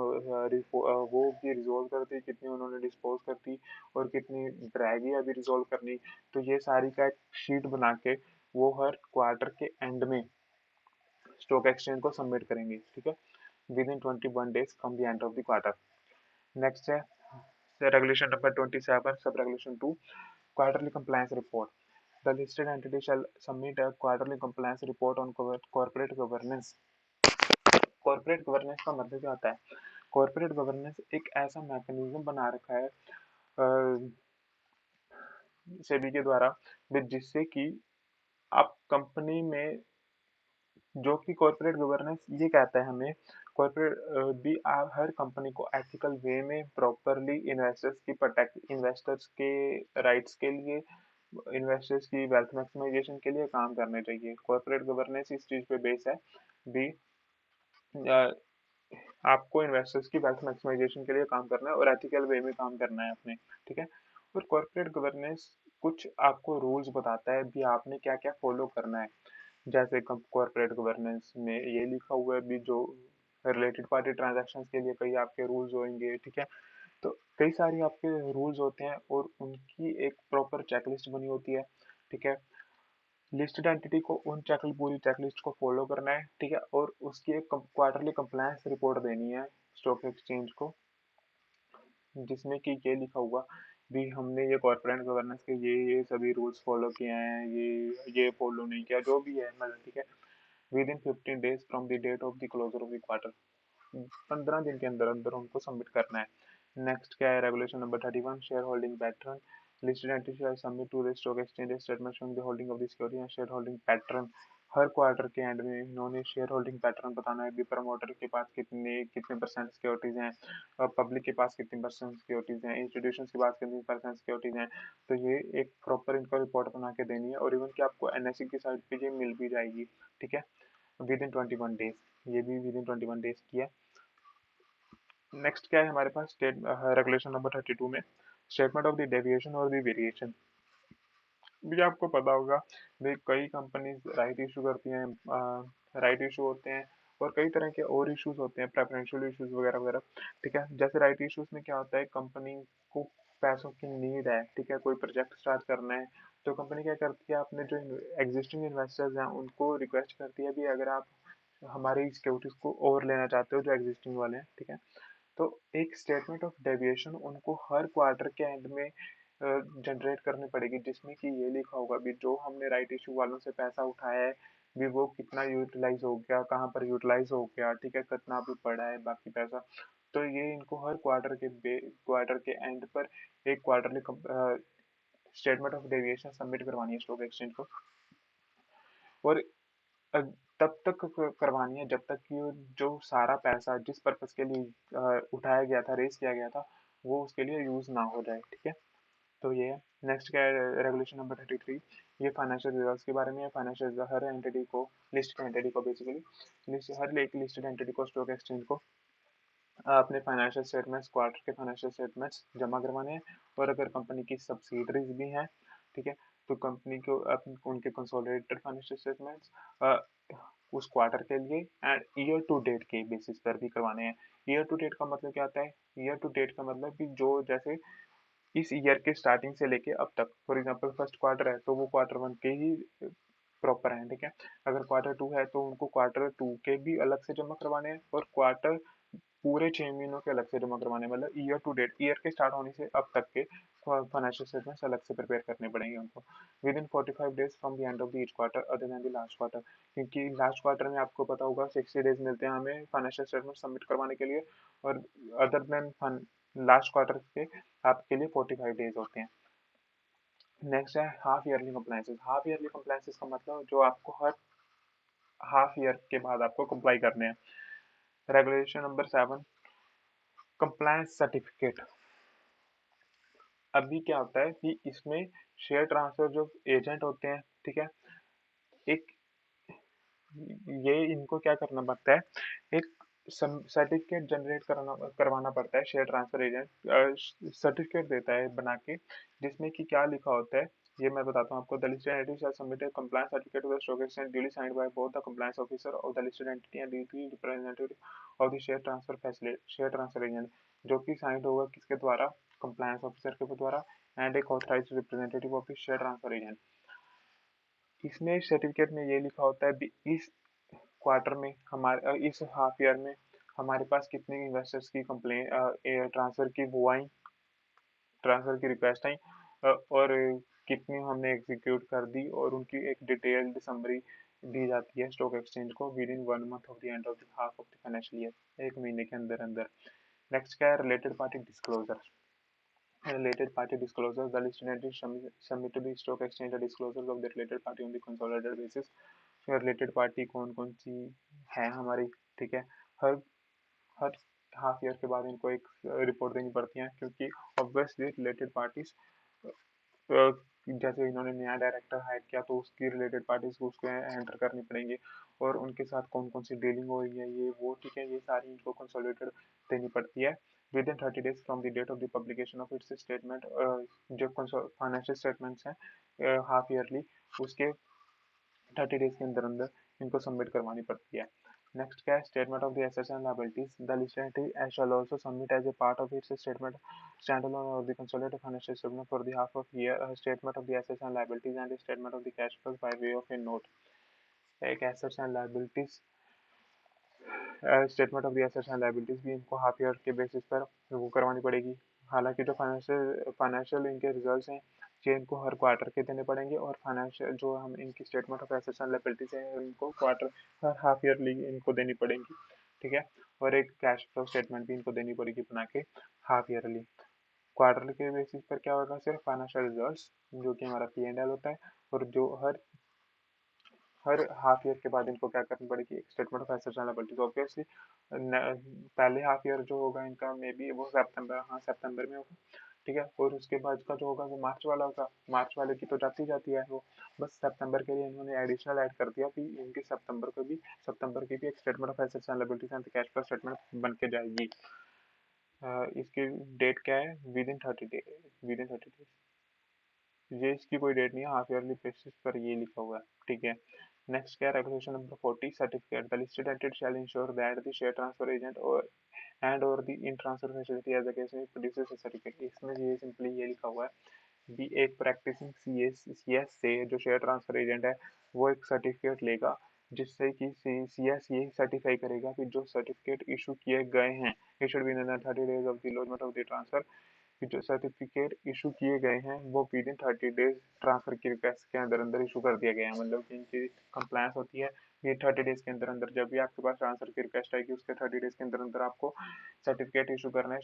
वो भी रिजोल्व कर दी, कितनी उन्होंने डिस्पोज कर दी और कितनी रहेगी अभी रिजोल्व करनी। तो ये सारी का एक शीट बना के वो हर क्वार्टर के एंड में स्टॉक एक्सचेंज को सबमिट करेंगे, ठीक है, within 21 days from the end of the quarter. Next है regulation number 27, sub regulation 2, quarterly compliance report. The listed entity shall submit a quarterly compliance report on corporate governance. Corporate governance का मतलब क्या होता है? Corporate governance एक ऐसा mechanism बना रखा है सेबी के द्वारा, जिससे कि आप कंपनी में, जो कि कॉर्पोरेट गवर्नेंस ये कहता है हमें, कॉर्पोरेट भी आप हर कंपनी को एथिकल वे में प्रॉपरली इन्वेस्टर्स के राइट्स के लिए, इन्वेस्टर्स की वेल्थ मैक्सिमाइजेशन के लिए काम करने चाहिए। कॉर्पोरेट गवर्नेंस इस चीज पे बेस है भी, आपको इन्वेस्टर्स की वेल्थ मैक्सिमाइजेशन के लिए काम करना है और एथिकल वे में काम करना है अपने, ठीक है। और कॉर्पोरेट गवर्नेंस कुछ आपको रूल्स बताता है भी आपने क्या क्या फॉलो करना है। जैसे कॉर्पोरेट गवर्नेंस में ये लिखा हुआ है भी, जो रिलेटेड पार्टी ट्रांजैक्शंस के लिए कई आपके रूल्स होंगे, ठीक है। तो कई सारी आपके रूल्स होते हैं और उनकी एक प्रॉपर चेकलिस्ट बनी होती है, ठीक है। लिस्टेड एंटिटी को पूरी चेकलिस्ट को फॉलो करना है, ठीक है, और उसकी एक क्वार्टरली कंप्लायंस रिपोर्ट देनी है स्टॉक एक्सचेंज को, जिसमें कि ये लिखा हुआ भी हमने ये कॉर्पोरेट गवर्नेंस के ये सभी रूल्स फॉलो किए हैं, ये फॉलो नहीं किया, जो भी है मतलब, ठीक है। Within 15 days from the date of the closure of the quarter, 15 दिन के अंदर अंदर उनको सबमिट करना है। नेक्स्ट क्या है? Regulation number 31, share holding pattern. Listed entity shall submit to the stock exchange statement showing the holding of the security and share holding pattern. हर क्वार्टर के एंड में इन्होंने शेयर होल्डिंग पैटर्न बताना है भी, प्रमोटर के पास कितने कितने परसेंट सिक्योरिटीज हैं, पब्लिक के पास कितने परसेंट सिक्योरिटीज हैं, इंस्टीट्यूशन के पास कितनी परसेंट सिक्योरिटीज हैं। तो ये एक प्रॉपर इनको रिपोर्ट बना के देनी है और इवन कि आपको एनएससी की साइट पे ये मिल भी जाएगी, ठीक है, विद इन 21 days। ये भी विद इन 21 days की है। नेक्स्ट क्या है हमारे पास? रेगुलेशन नंबर 32 में स्टेटमेंट ऑफ द डेविएशन और द वेरिएशन। भी आपको पता होगा भी, कई कंपनीज राइट इशू करती हैं, राइट इशू होते हैं और कई तरह के और इश्यूज होते हैं, प्रेफरेंशियल इश्यूज वगैरह वगैरह, ठीक है। जैसे राइट इश्यूज में क्या होता है, कंपनी को पैसों की नीड है, ठीक है, कोई प्रोजेक्ट स्टार्ट करना है, तो कंपनी क्या करती है, अपने जो एग्जिस्टिंग इन्वेस्टर्स हैं उनको रिक्वेस्ट करती है भी, अगर आप हमारी सिक्योरिटीज को और लेना चाहते हो जो एग्जिस्टिंग वाले हैं, ठीक है, तो एक स्टेटमेंट ऑफ डेविएशन उनको हर क्वार्टर के एंड में जनरेट करनी पड़ेगी, जिसमें कि ये लिखा होगा भी, जो हमने राइट इशू वालों से पैसा उठाया है भी, वो कितना यूटिलाइज हो गया, कहाँ पर यूटिलाइज हो गया, ठीक है, कितना अभी पड़ा है बाकी पैसा। तो ये इनको हर क्वार्टर के एंड पर एक quarterly statement of deviation submit करवानी है स्टॉक एक्सचेंज को। और अ, तब तक करवानी है जब तक कि जो सारा पैसा जिस पर्पस के लिए उठाया गया था, रेस किया गया था, वो उसके लिए यूज ना हो जाए, ठीक है। तो ये है। नेक्स्ट क्या है? रेगुलेशन नंबर 33, ये फाइनेंशियल रिजल्ट्स के बारे में है। फाइनेंशियल हर एंटिटी को, लिस्टेड एंटिटी को बेसिकली, हर एक लिस्टेड एंटिटी को स्टॉक एक्सचेंज को अपने फाइनेंशियल स्टेटमेंट्स, क्वार्टर के फाइनेंशियल स्टेटमेंट्स जमा करवाने हैं। और अगर कंपनी की सब्सिडरीज भी हैं, ठीक है, तो कंपनी को उनके कंसोलिडेटेड फाइनेंशियल स्टेटमेंट्स उस क्वार्टर के लिए एंड ईयर टू डेट के बेसिस पर भी करवाने हैं। ईयर टू डेट का मतलब क्या होता है? ईयर टू डेट का मतलब कि जो जैसे इस ईयर के स्टार्टिंग से लेके अब तक। फॉर एग्जांपल फर्स्ट क्वार्टर है तो वो क्वार्टर वन के ही प्रॉपर हैं, ठीक है। अगर क्वार्टर टू है तो उनको क्वार्टर टू के भी अलग से जमा करवाने हैं, और क्वार्टर पूरे 6 महीनों के अलग से जमा करवाने हैं। मतलब ईयर टू डेट, ईयर के स्टार्ट होने से अब तक के फाइनेंशियल स्टेटमेंट्स अलग से प्रिपेयर करने पड़ेंगे उनको with in 45 days from the end of the each quarter other than the last quarter. क्योंकि लास्ट क्वार्टर में आपको पता होगा 60 डेज मिलते हैं हमें फाइनेंशियल स्टेटमेंट सबमिट करवाने के लिए, और अदर देन लास्ट क्वार्टर के आपके लिए 45 डेज होते हैं। नेक्स्ट है half yearly compliances. Half yearly compliances का मतलब जो आपको हर हाफ ईयर के बाद आपको कंप्लाई करने हैं। Regulation number 7, compliance certificate. अभी क्या होता है कि इसमें शेयर ट्रांसफर जो एजेंट होते हैं, ठीक है, एक ये इनको क्या करना पड़ता है, एक सर्टिफिकेट जनरेट करवाना पड़ता है। शेयर ट्रांसफर एजेंट सर्टिफिकेट देता है बना के, जिसमें कि क्या लिखा होता है ये मैं बताता हूँ आपको। The listed entity shall submit a compliance certificate to the stock exchange duly signed by both the compliance officer of the listed entity and duty representative of the share transfer agent, जो कि signed होगा किसके द्वारा, compliance officer के द्वारा, and एक authorised representative of the share transfer agent. इसमें certificate में ये लिखा होता है इस क्वार्टर में हमारे इस हाफ ईयर में हमारे पास कितने इन्वेस्टर्स की कंप्लेन ट्रांसफर की वो आई, ट्रांसफर की रिक्वेस्ट आई, और कितनी हमने एग्जीक्यूट कर दी, और उनकी एक डिटेल्ड समरी दी जाती है स्टॉक एक्सचेंज को with in 1 month of the end of the half of the financial year, 1 महीने के अंदर अंदर। नेक्स्ट क्या है, related party disclosure. Related party disclosures, the listed entities submit to the stock exchange the disclosures of the related party on the consolidated basis। Related party कौन कौन सी है हमारी, ठीक है। हर हर हाफ ईयर के बाद इनको एक रिपोर्ट देनी पड़ती है, क्योंकि ऑब्वियसली रिलेटेड पार्टीज, जैसे इन्होंने नया डायरेक्टर हायर किया तो उसकी रिलेटेड पार्टीज को उसको एंटर करनी पड़ेंगी, और उनके साथ कौन कौन सी डीलिंग हो रही है ये वो, ठीक है, ये सारी इनको कंसोलिडेटेड देनी पड़ती है within 30 days from the date of the publication of its statement. जो फाइनेंशियल स्टेटमेंट्स हैं हाफ ईयरली, उसके 30 डेज के अंदर अंदर इनको सबमिट करवानी पड़ती है। नेक्स्ट क्या है, statement of the assets and liabilities. The listed entity shall also submit as a part of its statement standalone और the consolidated financial statement for the half of year statement of the assets and liabilities and statement of the cash flows by way of a note. एक assets and liabilities statement of the assets and liabilities भी इनको half year के basis पर वो करवानी पड़ेगी। हालांकि जो फाइनेंशियल इनके रिजल्ट्स हैं ये इनको हर क्वार्टर के देने पड़ेंगे, और फाइनेंशियल जो हम इनकी statement of assets and liabilities है इनको क्वार्टर हर हाफ ईयरली इनको देनी पड़ेगी, ठीक है। और एक कैश फ्लो स्टेटमेंट भी इनको देनी पड़ेगी बना के हाफ ईयरली। क्वार्टर के बेसिस पर क्या होगा, सिर्फ फाइनेंशियल रिजल्ट्स जो कि हमारा P&L होता है, और जो हर हाफ ईयर के बाद इनको क्या करनी पड़ेगी, एक statement of assets and liabilities. Obviously पहले हाफ ईयर जो होगा इनका मे बी वो सितंबर, हाँ सितंबर में होगा, ठीक है, और उसके बाद का जो होगा वो मार्च वाला होगा। मार्च वाले की तो जाती जाती है वो, बस सितंबर के लिए इन्होंने एडिशनल ऐड कर दिया कि इनकी सितंबर की भी एक statement of assets and liabilities and cash flow statement बन के जाएगी। इसकी डेट क्या है, विद इन 30 डेज, ये इसकी कोई डेट नहीं है, हाफ ईयरली बेसिस पर ये लिखा हुआ है, ठीक है। नेक्स्ट क्या है, regulation number 40, certificate. The listed entity shall ensure that the share transfer agent और एंड और the in transfer facility as the case में प्रोड्यूसेस अ सर्टिफिकेट। इसमें ये सिंपली ये लिखा हुआ है भी एक प्रैक्टिसिंग सीएस से जो शेयर ट्रांसफर एजेंट है वो एक सर्टिफिकेट लेगा, जिससे कि सीएस ये सर्टिफाई करेगा कि जो सर्टिफिकेट इशू किए गए हैं, issued with in 30 days of the lodgement of the transfer, कि जो सर्टिफिकेट इशू किए गए हैं वो विद इन 30 डेज ट्रांसफर की रिक्वेस्ट के अंदर अंदर इशू कर दिया गया है। मतलब कि इनकी कंप्लायंस होती है ये 30 डेज के अंदर अंदर, जब भी आपके पास ट्रांसफर की रिक्वेस्ट आएगी उसके 30 डेज के अंदर अंदर आपको सर्टिफिकेट इशू करना है,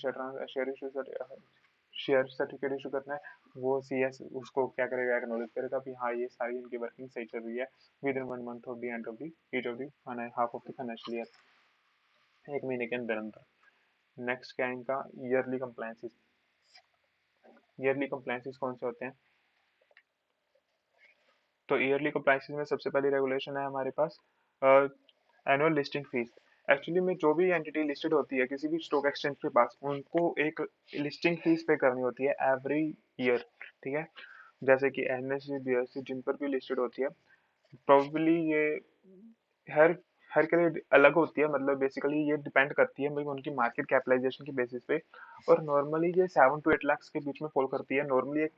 शेयर सर्टिफिकेट इशू करना है। वो सीएस उसको क्या करेगा, एक्नॉलेज करेगा कि हाँ ये सारी इनकी वर्किंग सही चल रही है with in 1 month of the end of the each of the half of the financial year, 1 महीने के अंदर अंदर। नेक्स्ट क्या है इनका, ईयरली कंप्लायंसेस। ईयरली कंप्लायंसेस कौन से होते हैं, तो ईयरली कंप्लायंसेस में सबसे पहली रेगुलेशन है हमारे पास एनुअल लिस्टिंग फीस। एक्चुअली में जो भी एंटिटी लिस्टेड होती है किसी भी स्टॉक एक्सचेंज के पास, उनको एक लिस्टिंग फीस पे करनी होती है एवरी ईयर, ठीक है। जैसे कि एनएससी बीएससी जिन पर भी लिस्टेड होती है, प्रोबेबली ये हर हर के लिए अलग होती है, मतलब बेसिकली ये डिपेंड करती है मतलब उनकी मार्केट कैपिटलाइजेशन की बेसिस पे। और नॉर्मली ये 7 to 8 लाख के बीच में फॉल करती है नॉर्मली, एक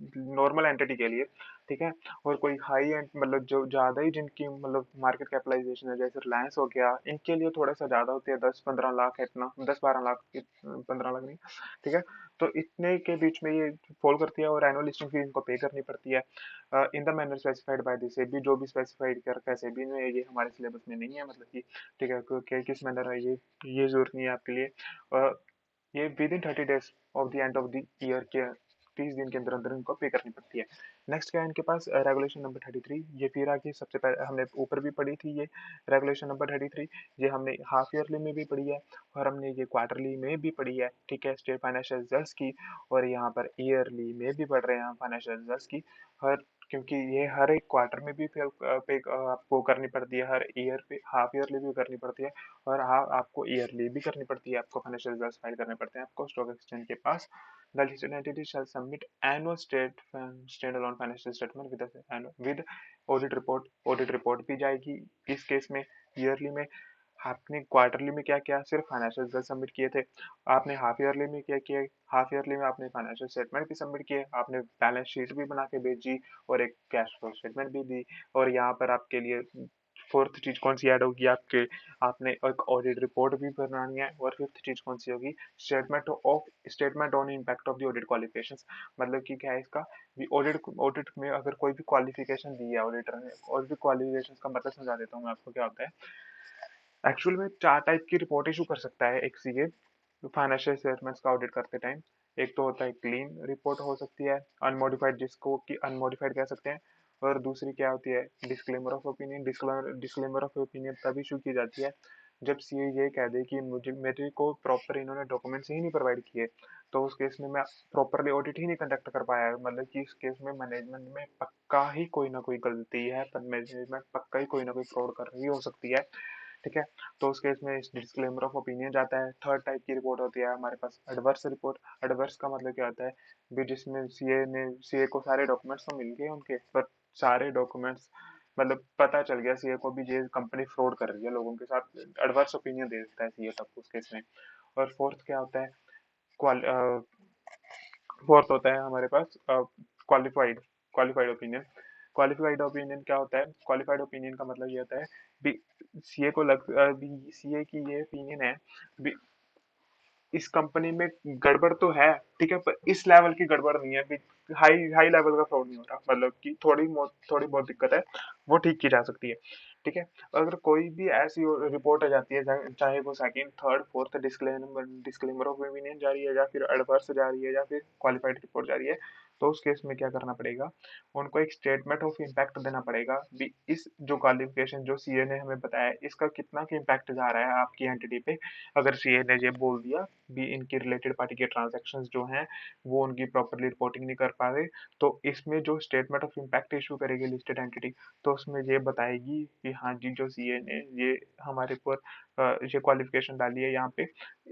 नॉर्मल एंटिटी के लिए, ठीक है। और कोई हाई एंड मतलब जो ज्यादा ही जिनकी मतलब मार्केट कैपिटलाइजेशन है, जैसे रिलायंस हो गया, इनके लिए थोड़ा सा ज्यादा होती है, 10-15 लाख, इतना 10-12 लाख, 15 लाख नहीं, ठीक है। तो इतने के बीच में ये फॉल करती है और एनुअल लिस्टिंग फीस इनको पे करनी पड़ती है in the manner specified by the SEBI. जो भी स्पेसिफाइड कर है सेबी ने, ये हमारे सिलेबस में नहीं है, मतलब कि ठीक है किस मैनर है ये जरूरत नहीं है आपके लिए। ये with in 30 days of the end of the year के 30 दिन के अंदर अंदर इनको पे करनी पड़ती है। नेक्स्ट क्या है इनके पास, रेगुलेशन नंबर 33। ये फिर आगे सबसे पहले हमने ऊपर भी पढ़ी थी, ये रेगुलेशन नंबर 33। ये हमने हाफ ईयरली में भी पढ़ी है और हमने ये क्वार्टरली में भी पढ़ी है, ठीक है, स्टेट फाइनेंशियल रिजल्ट्स की। और यहाँ पर ईयरली में भी पढ़ रहे हैं हम फाइनेंशियल रिजल्ट्स की। हर क्योंकि ये हर एक क्वार्टर में भी पे आपको करनी पड़ती है, हर ईयर पे हाफ ईयरली भी करनी पड़ती है, और हाँ आपको ईयरली भी करनी पड़ती है, आपको फाइनेंशियल रिजल्ट्स फाइल करने पड़ते हैं आपको स्टॉक एक्सचेंज के पास। The listed entity shall submit annual standalone financial statement with audit report भी जाएगी इस केस में। ईयरली में आपने क्वार्टरली में क्या किया, सिर्फ फाइनेंशियल रिजल्ट सबमिट किए थे। आपने हाफ ईयरली में क्या किया, हाफ ईयरली में आपने फाइनेंशियल स्टेटमेंट भी सबमिट किए, आपने बैलेंस शीट भी बना के भेजी और एक कैश फ्लो स्टेटमेंट भी दी। और यहाँ पर आपके लिए फोर्थ चीज कौन सी ऐड होगी आपके, आपने एक ऑडिट रिपोर्ट भी बनानी है। और फिफ्थ चीज कौन सी होगी, statement on impact of the audit qualifications. मतलब कि क्या है इसका, ऑडिट ऑडिट में अगर कोई भी क्वालिफिकेशन दी है ऑडिटर ने, ऑडिट क्वालिफिकेशन का मतलब समझा देता हूँ मैं आपको क्या होता है। एक्चुअल में 4 टाइप की रिपोर्ट इशू कर सकता है एक सीए फाइनेंशियल स्टेटमेंट्स का ऑडिट करते टाइम। एक तो होता है क्लीन रिपोर्ट हो सकती है, अनमॉडिफाइड, जिसको कि अनमॉडिफाइड कह सकते हैं। और दूसरी क्या होती है, disclaimer of opinion. Disclaimer of opinion तब इशू की जाती है जब सीए ये कह दे कि मुझे मेरे को प्रॉपर इन्होंने डॉक्यूमेंट्स ही नहीं प्रोवाइड किए, तो उस केस में मैं प्रॉपरली ऑडिट ही नहीं कंडक्ट कर पाया, मतलब कि इस केस में मैनेजमेंट में पक्का ही कोई ना कोई गलती है, पर मैनेजमेंट पक्का ही कोई ना कोई फ्रॉड कर रही हो सकती है, ठीक है। तो उस केस में डिस्क्लेमर ऑफ ओपिनियन जाता है। थर्ड टाइप की रिपोर्ट होती है हमारे पास एडवर्स रिपोर्ट। एडवर्स का मतलब क्या होता है भी, जिसमें सीए को सारे डॉक्यूमेंट्स तो मिल गए उनके, पर सारे डॉक्यूमेंट्स मतलब पता चल गया सीए को भी ये कंपनी फ्रॉड कर रही है लोगों के साथ, एडवर्स ओपिनियन दे देता है सीए तब उस केस में। और फोर्थ क्या होता है, फोर्थ होता है हमारे पास qualified qualified opinion. Qualified opinion क्या होता है, क्वालिफाइड ओपिनियन का मतलब ये होता है भी सीए को लग सीए की ये ओपिनियन है भी इस कंपनी में गड़बड़ तो है, ठीक है, पर इस लेवल की गड़बड़ नहीं है, हाई हाई लेवल का फ्रॉड नहीं हो रहा, मतलब कि थोड़ी बहुत दिक्कत है, वो ठीक की जा सकती है, ठीक है। अगर कोई भी ऐसी रिपोर्ट आ जाती है, चाहे वो second third fourth disclaimer of opinion जा रही है, या फिर एडवर्स जा रही है, या फिर क्वालिफाइड रिपोर्ट जा रही है, तो उस केस में क्या करना पड़ेगा, उनको एक स्टेटमेंट ऑफ इम्पैक्ट देना पड़ेगा भी इस जो क्वालिफिकेशन जो सीए ने हमें बताया इसका कितना इम्पैक्ट जा रहा है आपकी एंटिटी पे। अगर सीए ने ये बोल दिया भी इनकी रिलेटेड पार्टी के ट्रांजैक्शंस जो हैं वो उनकी प्रॉपरली रिपोर्टिंग नहीं कर पा रहे, तो इसमें जो स्टेटमेंट ऑफ इम्पैक्ट इशू करेगी लिस्टेड एंटिटी, तो उसमें ये बताएगी कि हाँ जी जो सीए ने ये हमारे ऊपर ये क्वालिफिकेशन डाली है यहाँ पे,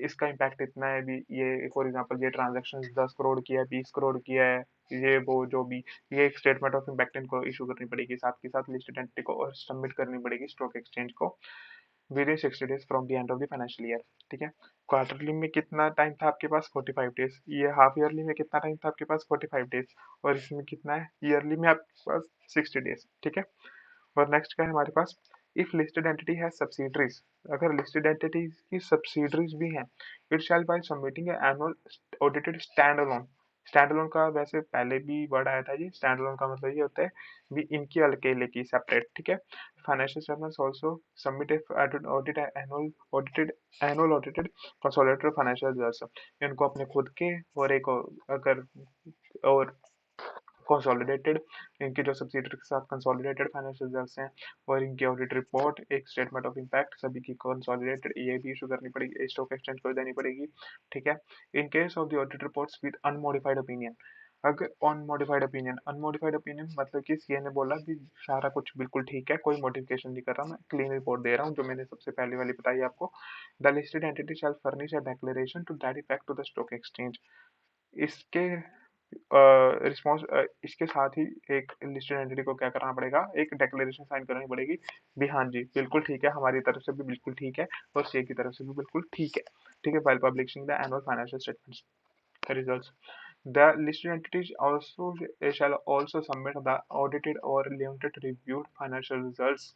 इसका इम्पैक्ट इतना है भी, ये फॉर एग्जांपल ये ट्रांजैक्शन 10 करोड़ की है, 20 करोड़ की है, ये वो जो भी, ये एक स्टेटमेंट ऑफ इम्पैक्ट इनको इशू करनी पड़ेगी, साथ के साथ लिस्टेड एंटिटी को और सबमिट करनी पड़ेगी स्टॉक एक्सचेंज को with in 60 days from the end of the financial year, ठीक है। क्वार्टरली में कितना टाइम था आपके पास, 45 डेज। ये हाफ ईयरली में कितना टाइम था आपके पास, 45 डेज। और इसमें कितना है ईयरली में आपके पास, 60 डेज, ठीक है। और नेक्स्ट क्या है हमारे पास, इफ लिस्टेड एंटिटी है सब्सिडरीज, अगर लिस्टेड एंटिटी की सब्सिडरीज भी हैं, it shall by submitting annual audited stand alone. Stand alone का वैसे पहले भी वर्ड आया था, ये स्टैंड अलोन का मतलब ये होता है भी इनकी अकेले की सेपरेट, ठीक है। Financial statements also submit annual audited consolidated financial results. इनको अपने खुद के और एक अगर और कंसोलिडेटेड, इनके जो सब्सिडियरी के साथ कंसोलिडेटेड फाइनेंशियल रिजल्ट्स हैं, और इनकी ऑडिट रिपोर्ट, एक स्टेटमेंट ऑफ इम्पैक्ट सभी की कंसोलिडेटेड, ये भी इशू करनी पड़ेगी, स्टॉक एक्सचेंज को देनी पड़ेगी, ठीक है। In case of the audit reports with unmodified opinion, अगर अनमॉडिफाइड ओपिनियन मतलब कि सीए ने बोला कि सारा कुछ बिल्कुल ठीक है, कोई मॉडिफिकेशन नहीं कर रहा, मैं क्लीन रिपोर्ट दे रहा हूँ, जो मैंने सबसे पहले वाली बताई आपको, the listed entity shall furnish a declaration to that effect to the stock exchange. इसके रिस्पॉन्स इसके साथ ही एक लिस्टेड एंटिटी को क्या करना पड़ेगा, एक डिक्लेरेशन साइन करनी पड़ेगी भी हाँ जी बिल्कुल ठीक है, हमारी तरफ से भी बिल्कुल ठीक है और सी की तरफ से भी बिल्कुल ठीक है। ठीक है, file publishing the annual financial statements results. The listed entities also shall also submit the audited or limited reviewed financial results.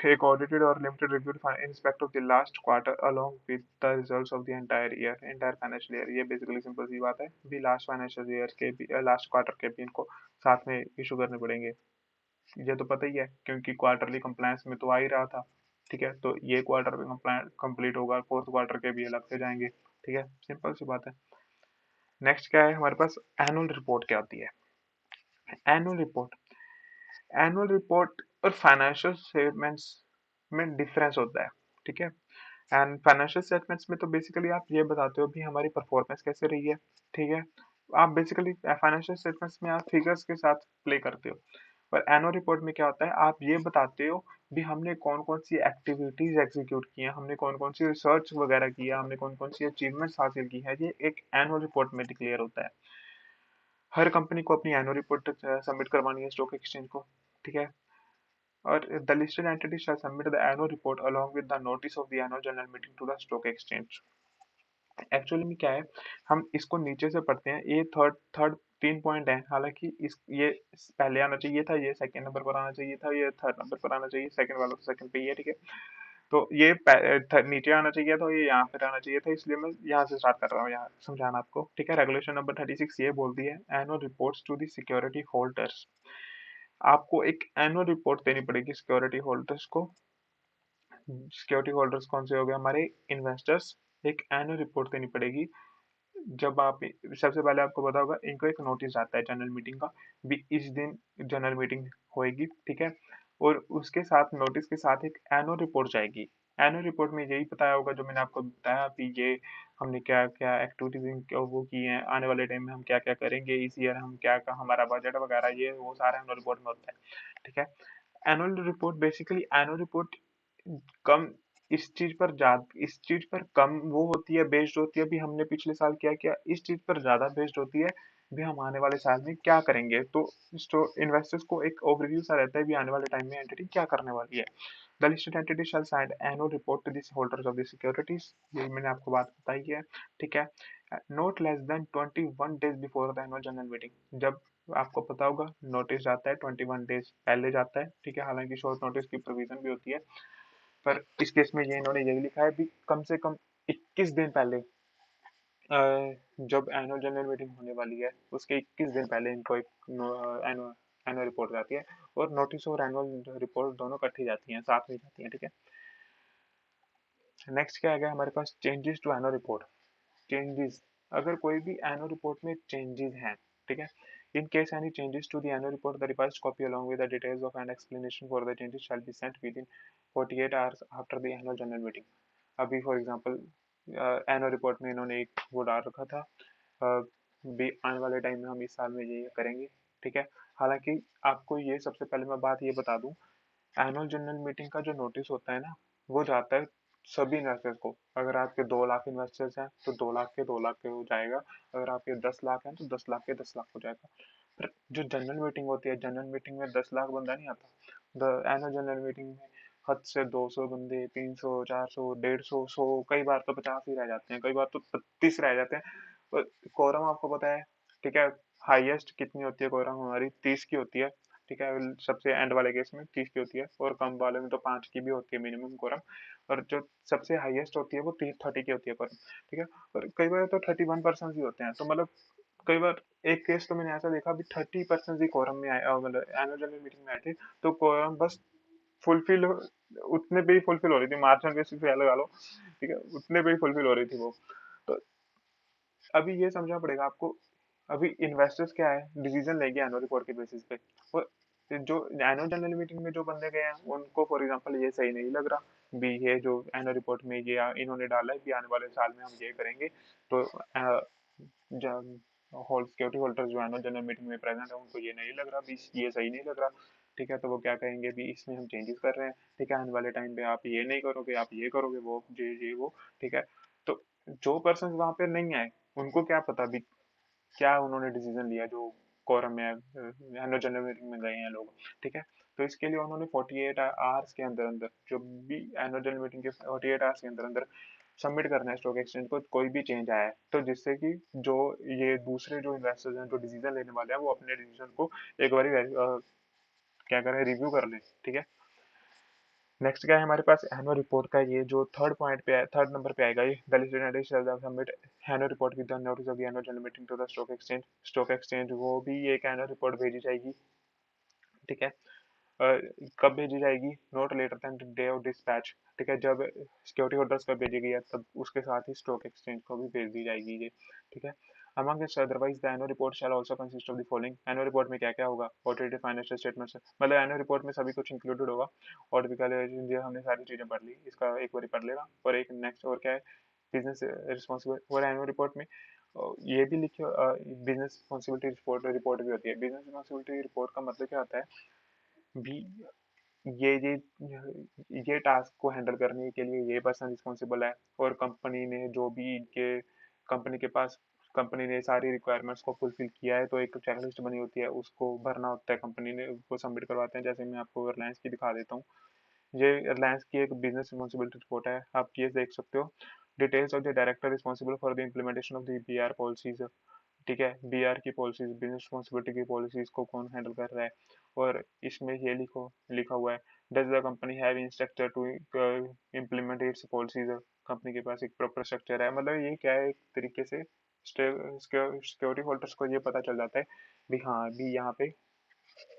एक audited or limited reviewed in respect of the last quarter along with the results of the entire financial year. ये basically simple सी बात है भी last financial year के भी last quarter के भी इनको साथ में इशू करने पड़ेंगे। ये तो पता ही है क्योंकि क्वार्टरली कंप्लायंस में तो आ ही रहा था। ठीक है, तो ये क्वार्टर भी कंप्लीट होगा, फोर्थ क्वार्टर के भी अलग से जाएंगे। ठीक है, सिंपल सी बात है। नेक्स्ट क्या है हमारे पास, एनुअल रिपोर्ट क्या होती है। एनुअल रिपोर्ट, एनुअल रिपोर्ट और फाइनेंशियल स्टेटमेंट्स में डिफरेंस होता है। ठीक है, एंड फाइनेंशियल स्टेटमेंट्स में तो बेसिकली आप ये बताते हो भी हमारी परफॉर्मेंस कैसे रही है। ठीक है, आप बेसिकली फाइनेंशियल स्टेटमेंट्स में आप फिगर्स के साथ प्ले करते हो, पर एनुअल रिपोर्ट में क्या होता है, आप ये बताते हो भी हमने कौन कौन सी एक्टिविटीज एग्जीक्यूट की हैं, हमने कौन कौन सी रिसर्च वगैरह की है, हमने कौन कौन सी अचीवमेंट्स हासिल की है। ये एक एनुअल रिपोर्ट में डिक्लेयर होता है। हर कंपनी को अपनी एनुअल रिपोर्ट सबमिट करवानी है स्टॉक एक्सचेंज को। ठीक है, और the listed entity shall submit the annual report along with the notice of the annual general meeting to the stock exchange. Actually में क्या है, हम इसको नीचे से पढ़ते हैं, ये थर्ड थर्ड 3 पॉइंट है, हालांकि इस ये पहले आना चाहिए था, ये सेकंड नंबर पर आना चाहिए था, ये थर्ड नंबर पर आना चाहिए, सेकंड वाला तो सेकंड पे ही है। ठीक है, तो ये नीचे आना चाहिए था, ये यहाँ पे आना चाहिए था, इसलिए मैं यहाँ से स्टार्ट कर रहा हूँ यहाँ समझाना आपको। ठीक है, रेगुलेशन नंबर 36 ये बोलती है annual reports to the security holders. आपको एक एनुअल रिपोर्ट देनी पड़ेगी सिक्योरिटी होल्डर्स को। सिक्योरिटी होल्डर्स कौन से हो गए, हमारे इन्वेस्टर्स। एक एनुअल रिपोर्ट देनी पड़ेगी। जब आप सबसे पहले आपको पता होगा इनको एक नोटिस आता है जनरल मीटिंग का भी इस दिन जनरल मीटिंग होएगी। ठीक है, और उसके साथ नोटिस के साथ एक एनुअल रिपोर्ट जाएगी। एनुअल रिपोर्ट में यही बताया होगा जो मैंने आपको बताया अभी, ये हमने क्या क्या एक्टिविटीज वो की हैं, आने वाले टाइम में हम क्या क्या करेंगे, इस ईयर हम क्या क्या हमारा बजट वगैरह, ये वो सारा एनुअल रिपोर्ट में होता है। ठीक है, annual report basically annual report कम इस चीज पर कम वो होती है, बेस्ड होती है भी हमने पिछले साल क्या किया, इस चीज पर ज्यादा बेस्ड होती है भी हम आने वाले साल में क्या करेंगे। तो इन्वेस्टर्स को एक ओवरव्यू सा रहता है भी आने वाले टाइम में एंटिटी क्या करने वाली है। The listed entity shall sign annual report to the holders of the securities, ये मैंने आपको बात बताई है। ठीक है, not less than 21 days before the annual general meeting. जब आपको पता होगा नोटिस जाता है 21 डेज पहले जाता है। ठीक है, हालांकि शॉर्ट नोटिस की प्रोविजन भी होती है, पर इस केस में ये इन्होंने यही लिखा है भी कम से कम 21 दिन पहले, जब एनुअल जनरल मीटिंग होने वाली है उसके 21 दिन पहले इनको एक एनुअल एनुअल रिपोर्ट जाती है, और नोटिस और एनुअल रिपोर्ट दोनों इकट्ठी जाती हैं, साथ में जाती हैं। ठीक है, नेक्स्ट क्या आ गया हमारे पास, changes to annual report. Changes, अगर कोई भी एनुअल रिपोर्ट में चेंजेस हैं, ठीक है, in case any changes to the annual report the revised copy along with the details of an explanation for the changes shall be sent within 48 hours after the annual general meeting। अभी for example annual report में इन्होंने एक वो डाल रखा था भी आने वाले टाइम में हम इस साल में ये करेंगे। ठीक है, हालांकि आपको ये सबसे पहले मैं बात ये बता दूं, एनुअल जनरल मीटिंग का जो नोटिस होता है ना, वो जाता है सभी इन्वेस्टर्स को। अगर आपके 2 लाख इन्वेस्टर्स हैं तो 2 लाख के 2 लाख के हो जाएगा, अगर आपके 10 लाख हैं तो 10 लाख के 10 लाख हो जाएगा। पर जो जनरल मीटिंग होती है, जनरल मीटिंग में 10 लाख बंदा नहीं आता। द एनुअल जनरल मीटिंग में हद से 200 बंदे, 300, 400, 150, 100, कई बार तो 50 ही रह जाते हैं, कई बार तो 32 रह जाते हैं। और कोरम आपको पता है। ठीक है, हाईएस्ट कितनी होती है कोरम हमारी, 30 की होती है। ठीक है, सबसे एंड वाले केस में 30 की होती है, और कम वाले में तो 5 की भी होती है मिनिमम कोरम। और जो सबसे हाईएस्ट होती है वो 30 की होती है कोरम। ठीक है, और कई बार तो 31% ही होते हैं, तो मतलब कई बार एक केस तो मैंने ऐसा देखा भी 30% ही कोरम में आए, मतलब एनुअल जनरल मीटिंग में आए थे, तो कोरम बस फुलफिल उतने पे ही फुलफिल हो रही थी, मार्जिनल बेसिस पे लगा लो। ठीक है, उतने पे ही फुलफिल हो रही थी वो। तो अभी ये समझना पड़ेगा आपको, अभी इन्वेस्टर्स क्या है डिसीजन लेंगे एनुअल रिपोर्ट के बेसिस पे। वो जो एनुअल जनरल मीटिंग में जो बंदे गए हैं उनको फॉर एग्जांपल ये सही नहीं लग रहा भी, ये जो एनुअल रिपोर्ट में ये इन्होंने डाला है कि आने वाले साल में हम ये करेंगे, तो होल्ड सिक्योरिटी होल्डर्स जो एनुअल जनरल मीटिंग में प्रेजेंट है उनको ये नहीं लग रहा भी, ये सही नहीं लग रहा। ठीक है, तो वो क्या कहेंगे भी इसमें हम चेंजेस कर रहे हैं। ठीक है, आने वाले टाइम पे आप ये नहीं करोगे, आप ये करोगे, वो ये वो। ठीक है, तो जो पर्सन वहां पे नहीं आए उनको क्या पता भी क्या उन्होंने डिसीजन लिया जो कोरम में एनुअल जनरल मीटिंग में गए हैं लोग, ठीक है। तो इसके लिए उन्होंने 48 आवर्स के अंदर अंदर, जो भी एनुअल जनरल मीटिंग के 48 आवर्स के अंदर अंदर सबमिट करना है स्टॉक एक्सचेंज को कोई भी चेंज आया है, तो जिससे कि जो ये दूसरे जो इन्वेस्टर्स हैं जो डिसीजन लेने वाले हैं वो अपने डिसीजन को एक बार क्या करें, रिव्यू कर लें, ठीक है। नेक्स्ट क्या है हमारे पास एनुअल रिपोर्ट का, ये जो थर्ड पॉइंट पे है, थर्ड नंबर पे आएगा, ये the listed entity shall submit annual report with the notice of the annual general meeting to the stock exchange. Stock exchange वो भी एक एनुअल रिपोर्ट भेजी जाएगी, ठीक है। कब भेजी जाएगी, not later than the day of dispatch, ठीक है। जब सिक्योरिटी होल्डर्स को भेजी गई है तब उसके साथ ही स्टॉक एक्सचेंज को भी भेज दी जाएगी ये, ठीक है। Among it's otherwise the annual report shell also consist of the following. Annual report में क्या क्या होगा, ऑडिटेड फाइनेंशियल स्टेटमेंट्स, मतलब एनुअल रिपोर्ट में सभी कुछ इंक्लूडेड होगा। और भी ये हमने सारी चीजें पढ़ ली, इसका एक बार पढ़ लेना। और एक नेक्स्ट और क्या है, बिजनेस रिस्पॉन्सिबल, और एनुअल रिपोर्ट में ये भी लिखे, बिजनेस रिस्पॉन्सिबिलिटी रिपोर्ट रिपोर्ट भी होती है। बिजनेस रिस्पॉन्सिबिलिटी रिपोर्ट का मतलब क्या होता है भी, ये ये ये टास्क को हैंडल करने के लिए ये पर्सन रिस्पॉन्सिबल है, और कंपनी ने जो भी इनके कंपनी के पास कंपनी ने सारी रिक्वायरमेंट्स को फुलफिल किया है तो एक चेकलिस्ट बनी होती है, उसको भरना होता है, कंपनी ने उसको सबमिट करवाते हैं। जैसे मैं आपको रिलायंस की दिखा देता हूँ, ये रिलायंस की एक बिजनेस रिस्पॉन्सिबिलिटी रिपोर्ट है, आप ये देख सकते हो। Details of the director responsible for the implementation of the BR policies, ठीक है। बीआर की पॉलिसीज, बिजनेस रिस्पॉन्सिबिलिटी की पॉलिसीज को कौन हैंडल कर रहा है। और इसमें ये लिखा हुआ है, does the company have in structure to implement its policies. Company के पास एक प्रॉपर स्ट्रक्चर है, मतलब ये क्या है, एक तरीके से सिक्योरिटी होल्डर्स को ये पता चल जाता है भी, हाँ भी यहाँ पे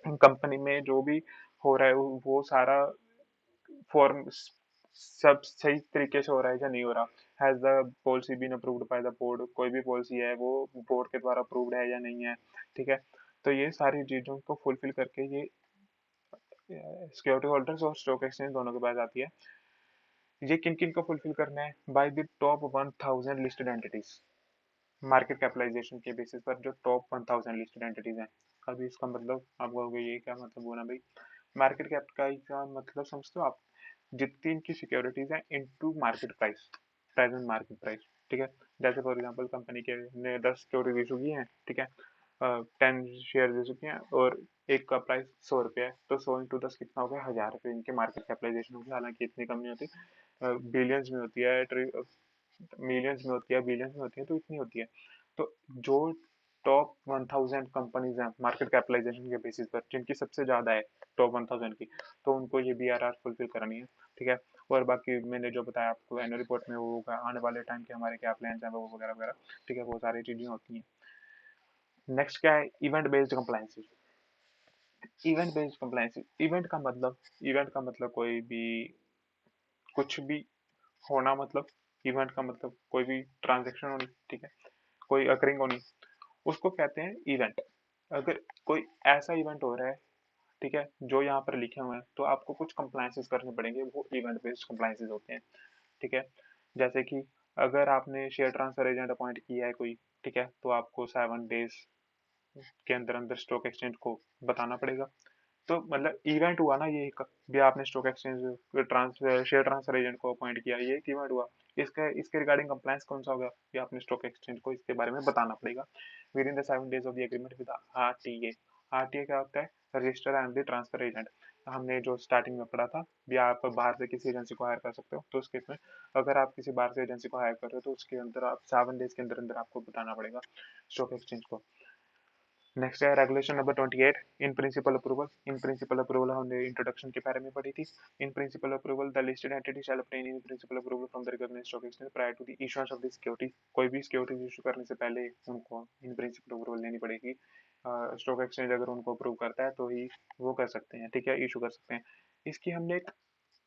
कंपनी में जो भी हो रहा है वो सारा फॉर्म सब सही तरीके से हो रहा है या नहीं हो रहा। Has the policy been approved by the board, कोई भी पॉलिसी है वो बोर्ड के द्वारा अप्रूव्ड है या नहीं है, ठीक है। तो ये सारी चीजों को फुलफिल करके ये सिक्योरिटी होल्डर्स और स्टॉक एक्सचेंज दोनों के पास आती है। ये किन किन को फुलफिल करना है, by the top 1000 listed entities, market capitalisation के बेसिस पर जो टॉप 1000 लिस्टेड एंटिटीज हैं। अभी इसका मतलब आप कहोगे ये क्या मतलब बोला भाई, मार्केट कैपिटल का मतलब समझते हो आप, जितनी इनकी सिक्योरिटीज हैं into market price, present market price, ठीक है। जैसे फॉर एग्जांपल कंपनी के ने 10 सिक्योरिटीज इशू की हैं, ठीक है, 10 शेयर इशू किए हैं और एक का प्राइस 100 रुपये है, तो 100 × 10 कितना हो गया, 1000 रुपये इनके मार्केट कैपिटलाइजेशन होगी। हालांकि इतनी कम नहीं होती, बिलियंस में होती है, मिलियंस में होती है, बिलियंस में होती है, तो इतनी होती है। तो जो टॉप 1000 कंपनीज हैं मार्केट कैपिटलाइजेशन के बेसिस पर, जिनकी सबसे ज्यादा है टॉप 1000 की, तो उनको ये बीआरआर फुलफिल करनी है, ठीक है। और बाकी मैंने जो बताया आपको एनुअल रिपोर्ट में, वो होगा आने वाले टाइम के हमारे क्या प्लान है वो वगैरह वगैरह, ठीक है, वो सारी चीजें होती हैं। नेक्स्ट क्या है, event based compliances. Event based compliances, event का मतलब कोई भी कुछ भी होना, मतलब इवेंट का मतलब कोई भी ट्रांजेक्शन होनी, ठीक है, कोई अकरिंग होनी, उसको कहते हैं इवेंट। अगर कोई ऐसा इवेंट हो रहा है, ठीक है, जो यहाँ पर लिखे हुए हैं, तो आपको कुछ कंप्लायंसेस करने पड़ेंगे, वो इवेंट बेस्ड कंप्लायंसेस होते हैं, ठीक है। जैसे कि अगर आपने शेयर ट्रांसफर एजेंट अपॉइंट किया है कोई, ठीक है, तो आपको 7 डेज के अंदर अंदर स्टॉक एक्सचेंज को बताना पड़ेगा। तो मतलब इवेंट हुआ ना ये एक, भी आपने stock exchange transfer share transfer agent को अपॉइंट किया, ये एक इवेंट हुआ। इसका इसके रिगार्डिंग कंप्लायंस कौन सा होगा, ये आपने स्टॉक एक्सचेंज को इसके बारे में बताना पड़ेगा with in the 7 days of the agreement with RTA. RTA क्या होता है, register and the transfer agent. हमने जो स्टार्टिंग में पढ़ा था भी, आप बाहर से किसी एजेंसी को हायर कर सकते हो, तो उस केस में अगर आप किसी बाहर से एजेंसी को हायर कर रहे हो तो उसके अंदर आप 7 डेज के अंदर अंदर आपको बताना पड़ेगा स्टॉक एक्सचेंज को। नेक्स्ट है regulation number 28, in principle approval. In principle approval हमने इंट्रोडक्शन के बारे में पढ़ी थी। In principle approval the listed entity shall obtain in principle approval from the recognised stock exchange prior to the issuance of the security. कोई भी securities issue करने से पहले उनको इन प्रिंसिपल अप्रूवल लेनी पड़ेगी। स्टॉक एक्सचेंज अगर उनको अप्रूव करता है तो ही वो कर सकते हैं, ठीक है, इशू कर सकते हैं। इसकी हमने एक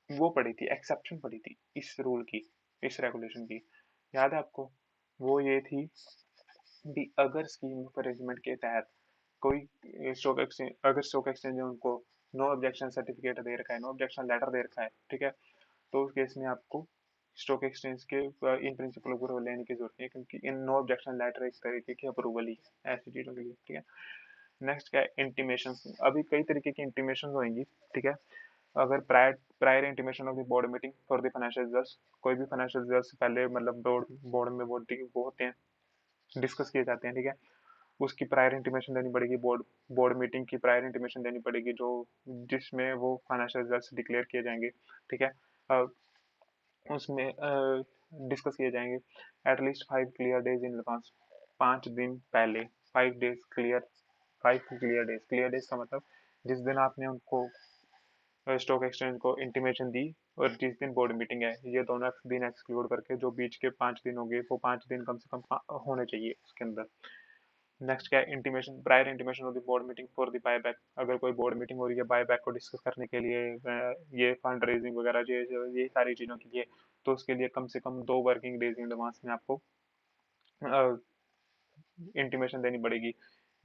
वो पढ़ी थी, एक्सेप्शन पढ़ी थी इस रूल की, इस रेगुलेशन की, याद है आपको। वो ये थी भी, अगर स्कीम ऑफ अरेंजमेंट के तहत कोई स्टॉक एक्सचेंज, अगर स्टॉक एक्सचेंज ने उनको नो ऑब्जेक्शन सर्टिफिकेट दे रखा है, नो ऑब्जेक्शन लेटर दे रखा है, ठीक है, तो उस केस में आपको स्टॉक एक्सचेंज के इन प्रिंसिपल अप्रूवल लेने की जरूरत नहीं है, क्योंकि इन नो ऑब्जेक्शन लेटर एक तरीके की अप्रूवल ही है ऐसी चीजों के लिए, ठीक है। नेक्स्ट क्या है, इंटीमेशन। अभी कई तरीके की इंटीमेशन होंगी, ठीक है। अगर prior prior intimation of the board meeting for the financial results, कोई भी फाइनेंशियल रिजल्ट्स से पहले मतलब बोर्ड बोर्ड में वो होते हैं, डिस्कस किए जाते हैं, ठीक है। उसकी प्रायर इंटीमेशन देनी पड़ेगी, बोर्ड बोर्ड मीटिंग की प्रायर इंटीमेशन देनी पड़ेगी, जो जिसमें वो फाइनेंशियल रिजल्ट्स डिक्लेयर किए जाएंगे। ठीक है, अ, उसमें डिस्कस किए जाएंगे at least 5 clear days in advance, 5 दिन पहले। 5 days clear, 5 clear days, clear days का मतलब जिस दिन आपने उनको स्टॉक एक्सचेंज को इंटीमेशन दी और जिस दिन बोर्ड मीटिंग है, ये दोनों दिन एक्सक्लूड करके जो बीच के 5 दिन हो गए, वो 5 दिन कम से कम होने चाहिए उसके अंदर। नेक्स्ट क्या है, intimation, prior intimation of the board meeting for the buyback. अगर कोई बोर्ड मीटिंग हो रही है बायबैक को डिस्कस करने के लिए, ये फंड रेजिंग वगैरह, ये सारी चीज़ों के लिए, तो उसके लिए कम से कम 2 वर्किंग डेज इन एडवांस में आपको इंटीमेशन देनी पड़ेगी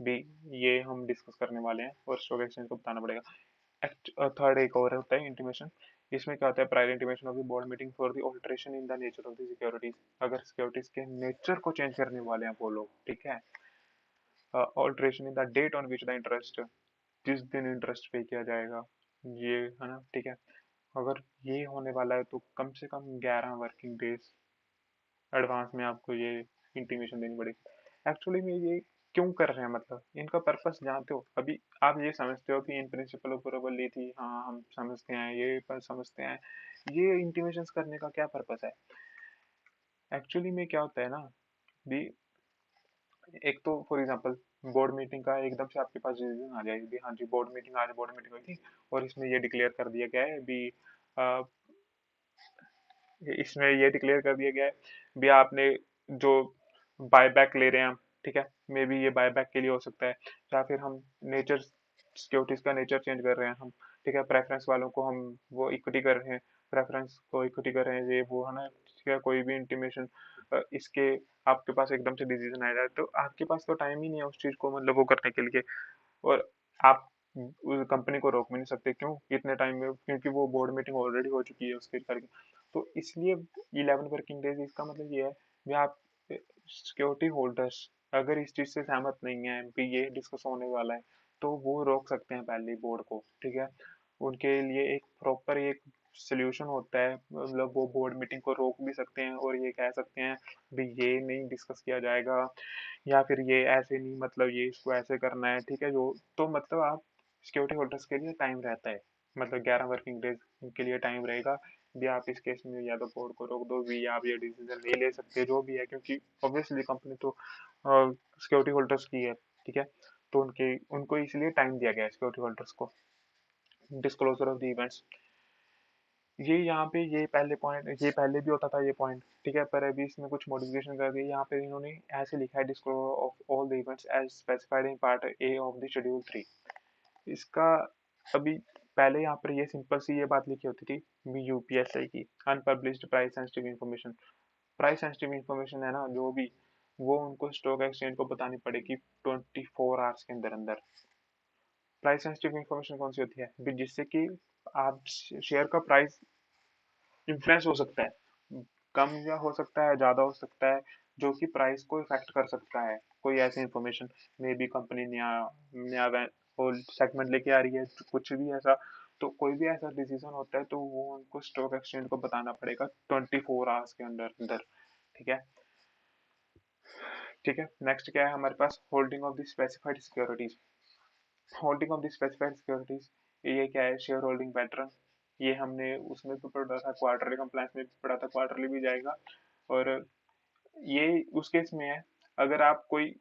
भी, ये हम डिस्कस करने वाले हैं, और स्टॉक एक्सचेंज को बताना पड़ेगा। थर्ड एक और होता है इंटीमेशन। इसमें क्या होता है, prior intimation of the board meeting for the alteration in the nature of the securities. अगर सिक्योरिटीज के नेचर को चेंज करने वाले हैं वो लोग, ठीक है। Alteration in the date on which the interest, जिस दिन इंटरेस्ट पे किया जाएगा, ये है ना, ठीक है। अगर ये होने वाला है तो कम से कम 11 वर्किंग डेज एडवांस में आपको ये इंटीमेशन देनी पड़ेगी। एक्चुअली में ये क्यों कर रहे हैं, मतलब इनका पर्पस जानते हो? अभी आप ये समझते हो कि इन प्रिंसिपल अप्रूवल ली थी, हाँ हम समझते हैं, ये पर समझते हैं, ये इंटीमेशन करने का क्या पर्पस है? एक्चुअली में क्या होता है ना, भी एक तो फॉर एग्जांपल बोर्ड मीटिंग का एकदम से आपके पास डिसीजन आ जाएगी, हाँ जी बोर्ड मीटिंग, आज बोर्ड मीटिंग हुई थी और इसमें ये डिक्लेयर कर दिया गया है भी, अ, इसमें ये डिक्लेयर कर दिया गया है भी, आपने जो बायबैक ले रहे हैं हम, ठीक है, मे बी ये बायबैक के लिए हो सकता है, या फिर हम नेचर, सिक्योरिटीज का नेचर चेंज कर रहे हैं हम, ठीक है, प्रेफरेंस वालों को हम वो इक्विटी कर रहे हैं, प्रेफरेंस को इक्विटी कर रहे हैं, ये वो है ना, ठीक है, कोई भी इंटीमेशन इसके आपके पास एकदम से डिसीजन आ जाए तो आपके पास तो टाइम ही नहीं है उस चीज को मतलब वो करने के लिए, और आप उस कंपनी को रोक भी नहीं सकते, क्यों इतने टाइम में, क्योंकि वो बोर्ड मीटिंग ऑलरेडी हो चुकी है उसके करके। तो इसलिए 11 वर्किंग डेज, इसका मतलब ये है भी आप सिक्योरिटी होल्डर्स अगर इस चीज से सहमत नहीं है कि ये डिस्कस होने वाला है, तो वो रोक सकते हैं पहले बोर्ड को, ठीक है। उनके लिए एक प्रॉपर एक सोल्यूशन होता है, मतलब वो बोर्ड मीटिंग को रोक भी सकते हैं और ये कह सकते हैं भी ये नहीं डिस्कस किया जाएगा, या फिर ये ऐसे नहीं, मतलब ये इसको ऐसे करना है, ठीक है, जो तो मतलब आप सिक्योरिटी होल्डर्स के लिए टाइम रहता है, मतलब 11 वर्किंग डेज के लिए टाइम रहेगा भी, आप इस केस में या तो बोर्ड को रोक दो भी, या आप ये डिसीजन नहीं ले सकते जो भी है, क्योंकि ऑब्वियसली कंपनी तो सिक्योरिटी होल्डर्स की है, ठीक है। तो उनके उनको इसलिए टाइम दिया गया है सिक्योरिटी होल्डर्स को। डिस्क्लोजर ऑफ द इवेंट्स, ये यहाँ पे ये पहले पॉइंट, ये पहले भी होता था ये पॉइंट, ठीक है, पर अभी इसमें कुछ मॉडिफिकेशन कर दी। यहाँ पे इन्होंने ऐसे लिखा है, disclosure of all the events as specified in part A of the schedule 3। इसका अभी पहले यहाँ पर ये सिंपल सी ये बात लिखी होती थी यूपीएसआई की, unpublished price sensitive information. Price sensitive information है ना जो भी, वो उनको स्टॉक एक्सचेंज को बतानी पड़ेगी 24 आवर्स के अंदर अंदर। प्राइस सेंसिटिव इन्फॉर्मेशन कौन सी होती है भी, जिससे कि आप शेयर का प्राइस इन्फ्लुएंस हो सकता है, कम या हो सकता है, ज्यादा हो सकता है, जो कि प्राइस को इफेक्ट कर सकता है। कोई ऐसी इन्फॉर्मेशन, मे बी कंपनी नया नया सेगमेंट लेके आ रही है, कुछ भी ऐसा, तो कोई भी ऐसा डिसीजन होता है तो वो उनको स्टॉक एक्सचेंज को बताना पड़ेगा 24 आवर्स के अंदर अंदर, ठीक है। ठीक है, नेक्स्ट क्या है हमारे पास, holding of the specified securities. Holding of the specified securities, ये क्या है, शेयर होल्डिंग पैटर्न। ये हमने उसमें भी पढ़ा था, क्वार्टरली कंप्लायंस में भी पढ़ा था, क्वार्टरली भी जाएगा। और ये उस केस में है, अगर आप कोई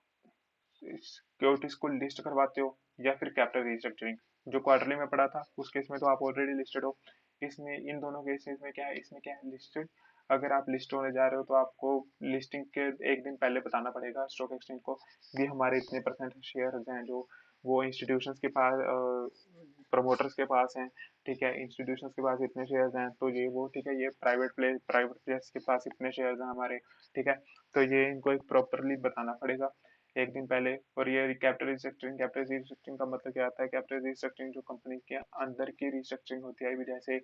सिक्योरिटीज को लिस्ट करवाते हो या फिर कैपिटल रिस्ट्रक्चरिंग, जो क्वार्टरली में पढ़ा था उस केस में तो आप ऑलरेडी लिस्टेड हो। इसमें इन दोनों केसेस में क्या है, इसमें क्या है, लिस्टेड, अगर आप लिस्ट होने जा रहे हो तो आपको लिस्टिंग के एक दिन पहले बताना पड़ेगा स्टॉक एक्सचेंज को भी, हमारे इतने परसेंट शेयर हैं जो वो इंस्टीट्यूशंस के पास, प्रमोटर्स के पास हैं, ठीक है, इंस्टीट्यूशंस के पास इतने शेयर्स हैं, तो ये वो, ठीक है, ये प्राइवेट प्लेयर्स के पास इतने शेयर्स हैं हमारे, ठीक है। तो ये इनको एक प्रॉपरली बताना पड़ेगा एक दिन पहले। और ये कैपिटल रिस्ट्रक्चरिंग का मतलब क्या आता है, कैपिटल रिस्ट्रक्चरिंग जो कंपनी के अंदर की रिस्ट्रक्चरिंग होती है, अभी जैसे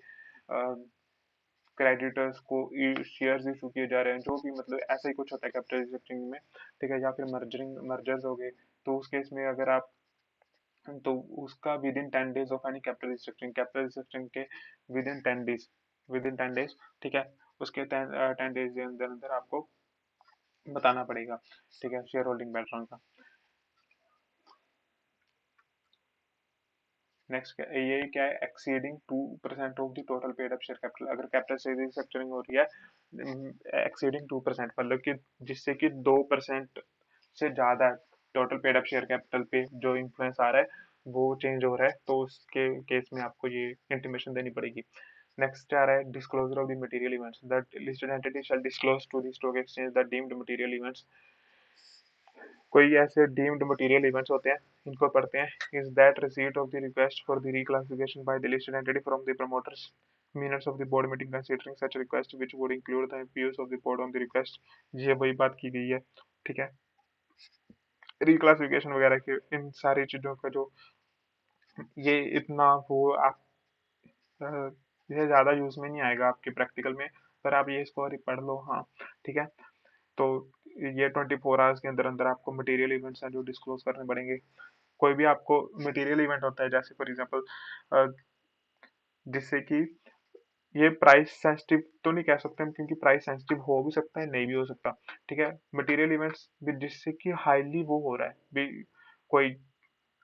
क्रेडिटर्स को शेयर्स इशू किए जा रहे हैं, जो भी मतलब ऐसा ही कुछ होता है कैपिटल रिस्ट्रक्चरिंग में, ठीक है, या फिर मर्जर्स हो गए, तो उस केस में अगर आप, तो उसका with in 10 days of any capital restructuring के विद इन टेन डेज, ठीक है, उसके 10 डेज के अंदर अंदर आपको बताना पड़ेगा, ठीक है, शेयर होल्डिंग पैटर्न का। नेक्स्ट ये क्या है, exceeding 2% of the total paid up share capital. अगर कैपिटल से रिस्ट्रक्चरिंग हो रही है एक्सीडिंग 2%, मतलब कि जिससे कि 2% से ज्यादा total paid up share capital पे जो इन्फ्लुएंस आ रहा है वो चेंज हो रहा है, तो उसके केस में आपको ये इंटीमेशन देनी पड़ेगी। नेक्स्ट आ रहा है disclosure of the material events that listed entity shall disclose to the stock exchange the deemed material events. कोई ऐसे डीम्ड मटेरियल इवेंट्स होते हैं, इनको पढ़ते हैं। Is that receipt of the request for the reclassification by the listed entity from the promoters minutes of the board meeting considering such request which would include the views of the board on the request। ये वही बात की गई है, ठीक है। Reclassification वगैरह के इन सारी चीजों का जो ये इतना वो आप अ, ये ज्यादा यूज में नहीं आएगा आपके प्रैक्टिकल में, पर आप ये इसको पढ़ लो, हाँ ठीक है। तो ये 24 आवर्स के अंदर अंदर आपको मटेरियल इवेंट्स हैं जो डिस्क्लोज करने पड़ेंगे। कोई भी आपको मटेरियल इवेंट होता है जैसे फॉर एग्जांपल जिससे कि ये प्राइस सेंसिटिव तो नहीं कह सकते हम, क्योंकि प्राइस सेंसिटिव हो भी सकता है नहीं भी हो सकता, ठीक है। मटेरियल इवेंट्स जिससे कि हाईली वो हो रहा है भी, कोई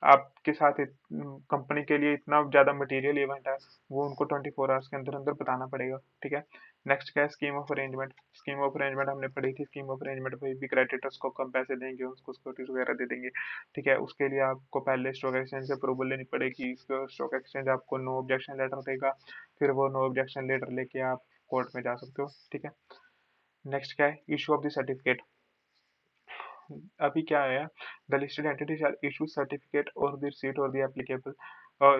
आपके साथ कंपनी के लिए इतना ज्यादा मटेरियल इवेंट है, वो उनको 24 आवर्स के अंदर अंदर बताना पड़ेगा, ठीक है। नेक्स्ट क्या है, scheme of arrangement. Scheme of arrangement हमने पढ़ी थी। स्कीम ऑफ अरेंजमेंट में भी क्रेडिटर्स को कम पैसे देंगे, उसको सिक्योरिटीज वगैरह दे देंगे, ठीक है। उसके लिए आपको पहले स्टॉक एक्सचेंज से अप्रूवल लेनी पड़ेगी। स्टॉक एक्सचेंज आपको नो ऑब्जेक्शन लेटर देगा, फिर वो नो ऑब्जेक्शन लेटर लेके आप कोर्ट में जा सकते हो, ठीक है। नेक्स्ट क्या है, इशू ऑफ द सर्टिफिकेट। अभी क्या आया, the listed entity shall issue certificate और द रिसीट और द एप्लीकेबल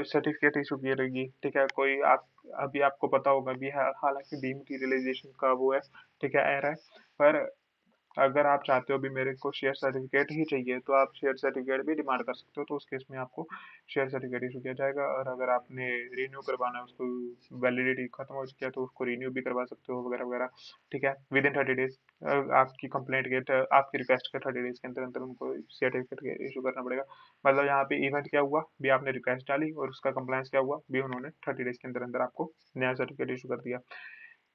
सर्टिफिकेट इशू की रहेगी, ठीक है। कोई आप अभी आपको पता होगा भी है, हालांकि डीमटेरियलाइजेशन का वो है, ठीक है, एरा है, पर अगर आप चाहते हो भी मेरे को शेयर सर्टिफिकेट ही चाहिए तो आप शेयर सर्टिफिकेट भी डिमांड कर सकते हो, तो उस केस में आपको शेयर सर्टिफिकेट इशू किया जाएगा। और अगर आपने रिन्यू करवाना है, उसको वैलिडिटी खत्म हो चुकी है तो उसको रिन्यू भी करवा सकते हो वगैरह वगैरह, ठीक है। विद इन 30 डेज आपकी कंप्लेंट के आपकी रिक्वेस्ट के 30 डेज के अंदर अंदर उनको सर्टिफिकेट इशू करना पड़ेगा। मतलब यहाँ पे इवेंट क्या हुआ भी, आपने रिक्वेस्ट डाली और उसका कंप्लायंस क्या हुआ भी, उन्होंने 30 डेज के अंदर अंदर आपको नया सर्टिफिकेट इशू कर दिया।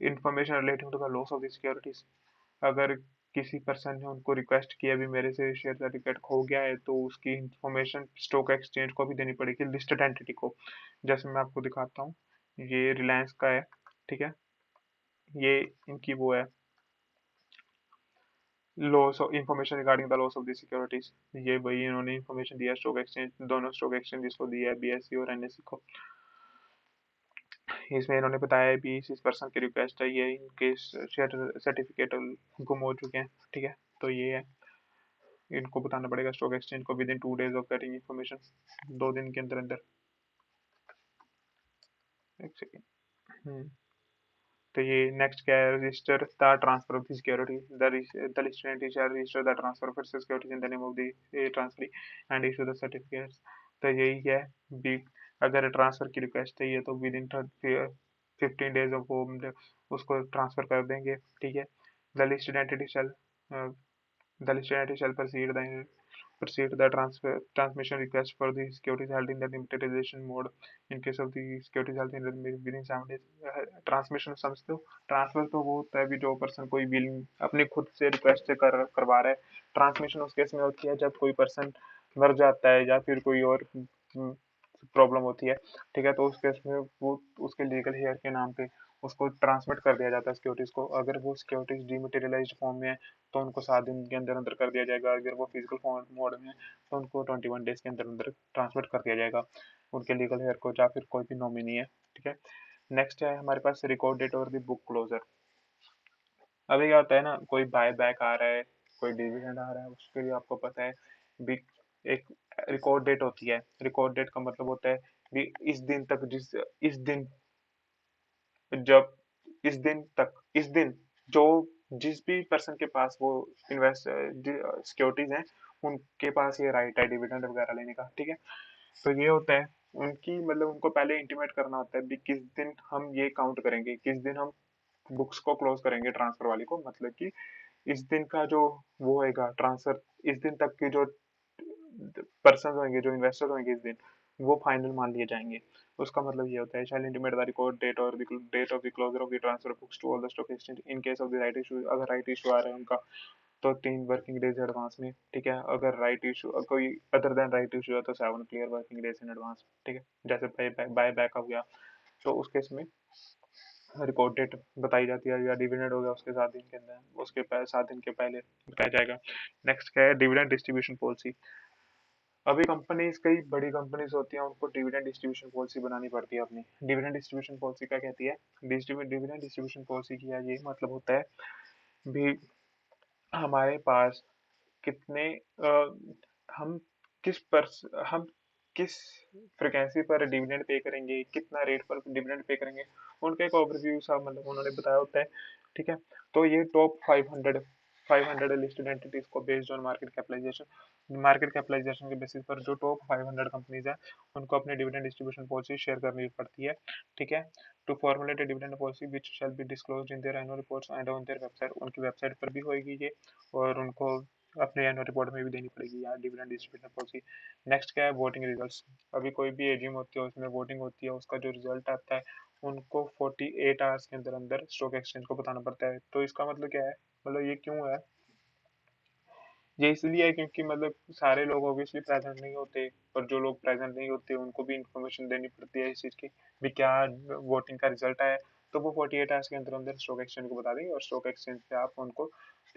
Information relating to the loss of the securities. अगर किसी पर्सन ने उनको रिक्वेस्ट किया भी मेरे से शेयर सर्टिफिकेट खो गया है, तो उसकी इंफॉर्मेशन स्टॉक एक्सचेंज को भी देनी पड़ेगी, लिस्टेड एंटिटी को। जैसे मैं आपको दिखाता हूँ, ये रिलायंस का है, ठीक है। ये इनकी वो है, loss of information regarding the loss of the securities. ये वही इन्होंने इंफॉर्मेशन दिया स्टॉक एक्सचेंज, दोनों स्टॉक एक्सचेंज को दिया है, बीएसई और एनएसई को। इसमें इन्होंने बताया है भी इस पर्सन की रिक्वेस्ट है, ये इनके शेयर सर्टिफिकेट गुम हो चुके हैं, ठीक है। तो ये है, इनको बताना पड़ेगा स्टॉक एक्सचेंज को with in 2 days of getting information, 2 दिन के अंदर अंदर। एक सेकेंड। तो ये नेक्स्ट क्या है, register the transfer of the security. The listed entity shall register the transfer of securities in the name of the transferee and issue the certificates. तो यही है भी, अगर ट्रांसफर की रिक्वेस्ट चाहिए तो विद इन 15 डेज ऑफ वो उसको ट्रांसफर कर देंगे, ठीक है। The listed entity shall the listed entity shall proceed the transmission request for the securities held in the dematerialization mode in case of the securities held in the within 7 days। Transmission समझते हो, transfer तो वो होता है भी जो person कोई bill अपने खुद से रिक्वेस्ट से करवा रहा है। ट्रांसमिशन उस केस में होती है जब कोई पर्सन मर जाता है या फिर कोई और प्रॉब्लम होती है, ठीक है। तो उस केस में वो उसके लीगल हेयर के नाम पे उसको ट्रांसमिट कर दिया जाता है सिक्योरिटीज को। अगर वो सिक्योरिटीज डीमेटेरियलाइज्ड फॉर्म में है तो उनको 7 दिन के अंदर अंदर कर दिया जाएगा। अगर वो फिजिकल फॉर्म मोड में है तो उनको 21 डेज के अंदर अंदर ट्रांसमिट कर दिया जाएगा उनके लीगल हेयर को या फिर कोई भी नॉमिनी है, ठीक है। नेक्स्ट है हमारे पास रिकॉर्ड डेट और द बुक क्लोजर। अभी क्या होता है ना, कोई बाय बैक आ रहा है, कोई डिविडेंड आ रहा है, उसके लिए आपको पता है भी एक रिकॉर्ड डेट होती है। रिकॉर्ड डेट का मतलब होता है भी इस दिन तक, इस दिन जब इस दिन जो जिस भी पर्सन के पास वो इन्वेस्ट सिक्योरिटीज हैं, उनके पास ये राइट है डिविडेंड वगैरह लेने का, ठीक है। तो ये होता है उनकी, मतलब उनको पहले इंटीमेट करना होता है भी किस दिन हम ये काउंट करेंगे, किस दिन हम बुक्स को क्लोज करेंगे ट्रांसफर वाली को। मतलब कि इस दिन का जो वो होएगा ट्रांसफर, इस दिन तक की जो पर्सन होंगे, जो इन्वेस्टर होंगे इस दिन, वो फाइनल मान लिए जाएंगे। उसका मतलब ये होता है shall intimate the record date और date of the closure of the transfer books to all the stock exchange in case of the right issue. अगर राइट इशू आ रहा है उनका तो 3 वर्किंग डेज एडवांस में, ठीक है। अगर राइट इशू कोई अदर देन राइट इशू है तो 7 clear working days in advance, ठीक है। जैसे बाय बैक हो गया तो उस केस में रिकॉर्ड डेट बताई जाती है, या डिविडेंड हो गया उसके 7 दिन के अंदर, उसके 7 दिन के पहले बताया जाएगा। नेक्स्ट क्या है, डिविडेंड डिस्ट्रीब्यूशन पॉलिसी। अभी कंपनीज, कई बड़ी कंपनीज होती हैं, उनको डिविडेंड डिस्ट्रीब्यूशन पॉलिसी बनानी पड़ती है अपनी। डिविडेंड डिस्ट्रीब्यूशन पॉलिसी क्या कहती है, डिविडेंड डिस्ट्रीब्यूशन पॉलिसी की ये मतलब होता है भी हमारे पास कितने हम हम किस फ्रिक्वेंसी पर डिविडेंड पे करेंगे, कितना रेट पर डिविडेंड पे करेंगे, उनका एक ओवरव्यू सा मतलब उन्होंने बताया होता है, ठीक है। तो ये टॉप 500 लिस्टेड एंटिटीज को बेस्ड ऑन मार्केट कैपिटलाइजेशन के बेसिस पर जो टॉप 500 कंपनीज है उनको अपनी डिविडेंड डिस्ट्रीब्यूशन पॉलिसी शेयर करनी पड़ती है, ठीक है। To formulate a dividend policy which shall be disclosed in their annual reports and on their website, उनकी वेबसाइट पर भी होगी ये, और उनको अपने एनुअल रिपोर्ट में भी देनी पड़ेगी यार डिविडेंड डिस्ट्रीब्यूशन पॉलिसी। नेक्स्ट क्या है, वोटिंग रिजल्ट्स। अभी कोई भी एजीएम होती है, उसमें वोटिंग होती है, उसका जो रिजल्ट आता है उनको 48 आवर्स के अंदर अंदर स्टॉक एक्सचेंज को बताना पड़ता है। तो इसका मतलब क्या है, मतलब ये क्यों है, ये इसलिए है क्योंकि मतलब सारे लोग ऑब्वियसली प्रेजेंट नहीं होते, और जो लोग प्रेजेंट नहीं होते उनको भी इंफॉर्मेशन देनी पड़ती है इस चीज़ की भी क्या वोटिंग का रिजल्ट आया। तो वो 48 आवर्स के अंदर अंदर स्टॉक एक्सचेंज को बता देंगे, और स्टॉक एक्सचेंज पे आप उनको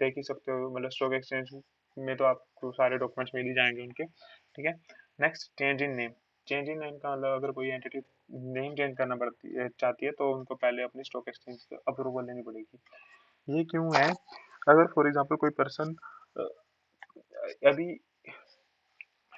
देख ही सकते हो, मतलब स्टॉक एक्सचेंज में तो आपको सारे डॉक्यूमेंट्स मिल ही जाएंगे उनके, ठीक है। Next, change in name. Change in name का मतलब अगर कोई एंटिटी नेम चेंज करना पड़ती है चाहती है तो उनको पहले अपनी स्टॉक एक्सचेंज से अप्रूवल लेनी पड़ेगी। ये क्यों है, अगर फॉर एग्जांपल कोई पर्सन अभी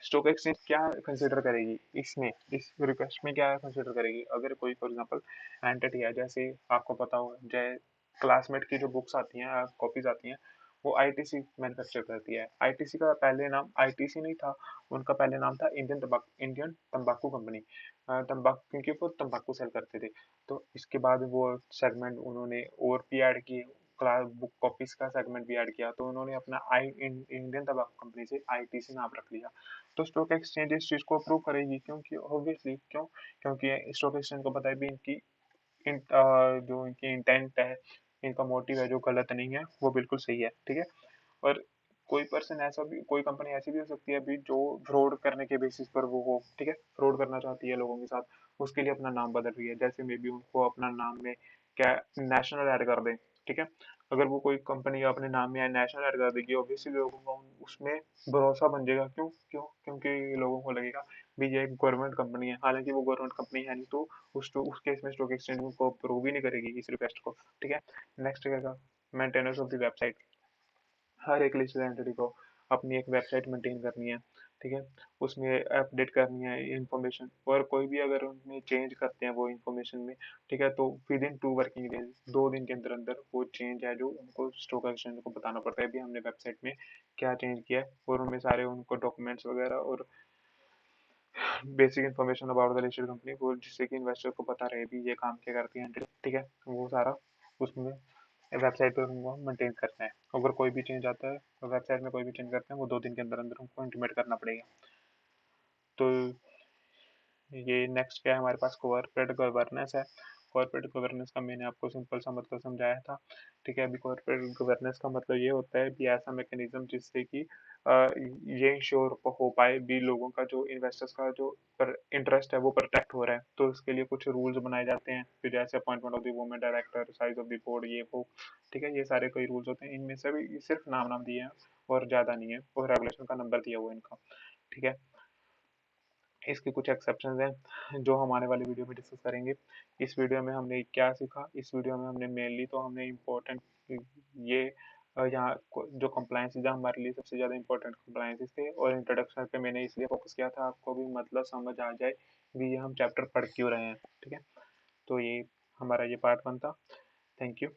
स्टॉक एक्सचेंज क्या कंसिडर करेगी इसमें, इस रिक्वेस्ट में क्या कंसिडर करेगी, अगर कोई फॉर एग्जांपल एंटिटी है, जैसे आपको पता हो जय क्लासमेट की जो बुक्स आती हैं, कॉपीज आती हैं, वो आईटीसी मैन्युफैक्चर करती है। आईटीसी का पहले नाम आईटीसी नहीं था, उनका पहले नाम था इंडियन तंबाकू कंपनी, तंबाकू, क्योंकि वो तंबाकू सेल करते थे। तो इसके बाद वो सेगमेंट उन्होंने और भी ऐड किए, क्लास बुक कॉपीज का सेगमेंट भी ऐड किया, तो उन्होंने अपना इंडियन तंबाकू कंपनी से आईटीसी नाम रख लिया। तो स्टॉक एक्सचेंज इस चीज को अप्रूव करेगी, क्योंकि ऑब्वियसली क्यों, क्योंकि स्टॉक एक्सचेंज को पता है भी इनकी जो इनकी इंटेंट है, इनका मोटिव है जो गलत नहीं है, वो बिल्कुल सही है, ठीक है। और कोई पर्सन ऐसा भी, कोई कंपनी ऐसी भी हो सकती है अभी जो फ्रॉड करने के बेसिस पर वो हो, ठीक है, फ्रॉड करना चाहती है लोगों के साथ, उसके लिए अपना नाम बदल रही है, जैसे मे बी उनको अपना नाम में क्या नेशनल ऐड कर दें, ठीक है। अगर वो कोई कंपनी अपने नाम में नेशनल ऐड कर देगी, ऑब्वियसली लोगों का उसमें भरोसा बन जाएगा, क्यों क्यों क्योंकि लोगों को लगेगा भी ये एक गवर्नमेंट कंपनी है, हालांकि वो गवर्नमेंट कंपनी है नहीं, तो उस केस में स्टॉक एक्सचेंज को अप्रूव ही नहीं करेगी इस रिक्वेस्ट को, ठीक है। नेक्स्ट क्या, मेंटेनेंस ऑफ द वेबसाइट। हर एक लिस्टेड एंटिटी को अपनी एक वेबसाइट मेंटेन करनी है, ठीक है, उसमें अपडेट करनी है इंफॉर्मेशन, और कोई भी अगर उनमें चेंज करते हैं वो इंफॉर्मेशन में, ठीक है, तो विद इन 2 वर्किंग डेज, 2 दिन के अंदर अंदर वो चेंज है जो उनको स्टॉक एक्सचेंज को बताना पड़ता है भी हमने वेबसाइट में क्या चेंज किया है, और उनमें सारे उनको डॉक्यूमेंट्स वगैरह और basic information about the listed company, वो जिससे कि इन्वेस्टर को पता रहे भी ये काम क्या करती है, ठीक है, वो सारा उसमें वेबसाइट पर उनको मेंटेन करना है। अगर कोई भी चेंज आता है तो वेबसाइट में कोई भी चेंज करते हैं वो 2 दिन के अंदर अंदर उनको इंटीमेट करना पड़ेगा। तो ये नेक्स्ट क्या है, हमारे पास कॉर्पोरेट गवर्नेंस है। कॉर्पोरेट गवर्नेंस का मैंने आपको सिंपल सा मतलब समझाया था, ठीक है। अभी कॉर्पोरेट गवर्नेंस का मतलब ये होता है कि ऐसा मैकेनिज्म जिससे कि ये इंश्योर हो पाए भी लोगों का जो इन्वेस्टर्स का जो इंटरेस्ट है वो प्रोटेक्ट हो रहा है, तो इसके लिए कुछ रूल्स बनाए जाते हैं, फिर जैसे appointment of the women director, size of the board, ये वो, ठीक है, ये सारे कई रूल्स होते हैं, इनमें से भी सिर्फ नाम नाम दिए हैं और ज्यादा नहीं है, और रेगुलेशन का नंबर दिया हुआ है इनका, ठीक है। इसके कुछ एक्सेप्शंस हैं जो हम आने वाली वीडियो में डिस्कस करेंगे। इस वीडियो में हमने क्या सीखा, इस वीडियो में हमने मेनली तो हमने इम्पोर्टेंट ये यहाँ जो कंप्लायंसेज है हमारे लिए सबसे ज़्यादा इंपॉर्टेंट कंप्लायंसेज थे, और इंट्रोडक्शन पे मैंने इसलिए फोकस किया था आपको भी मतलब समझ आ जाए भी ये हम चैप्टर पढ़ क्यों रहे हैं, ठीक है। तो ये हमारा ये पार्ट 1 था। Thank you.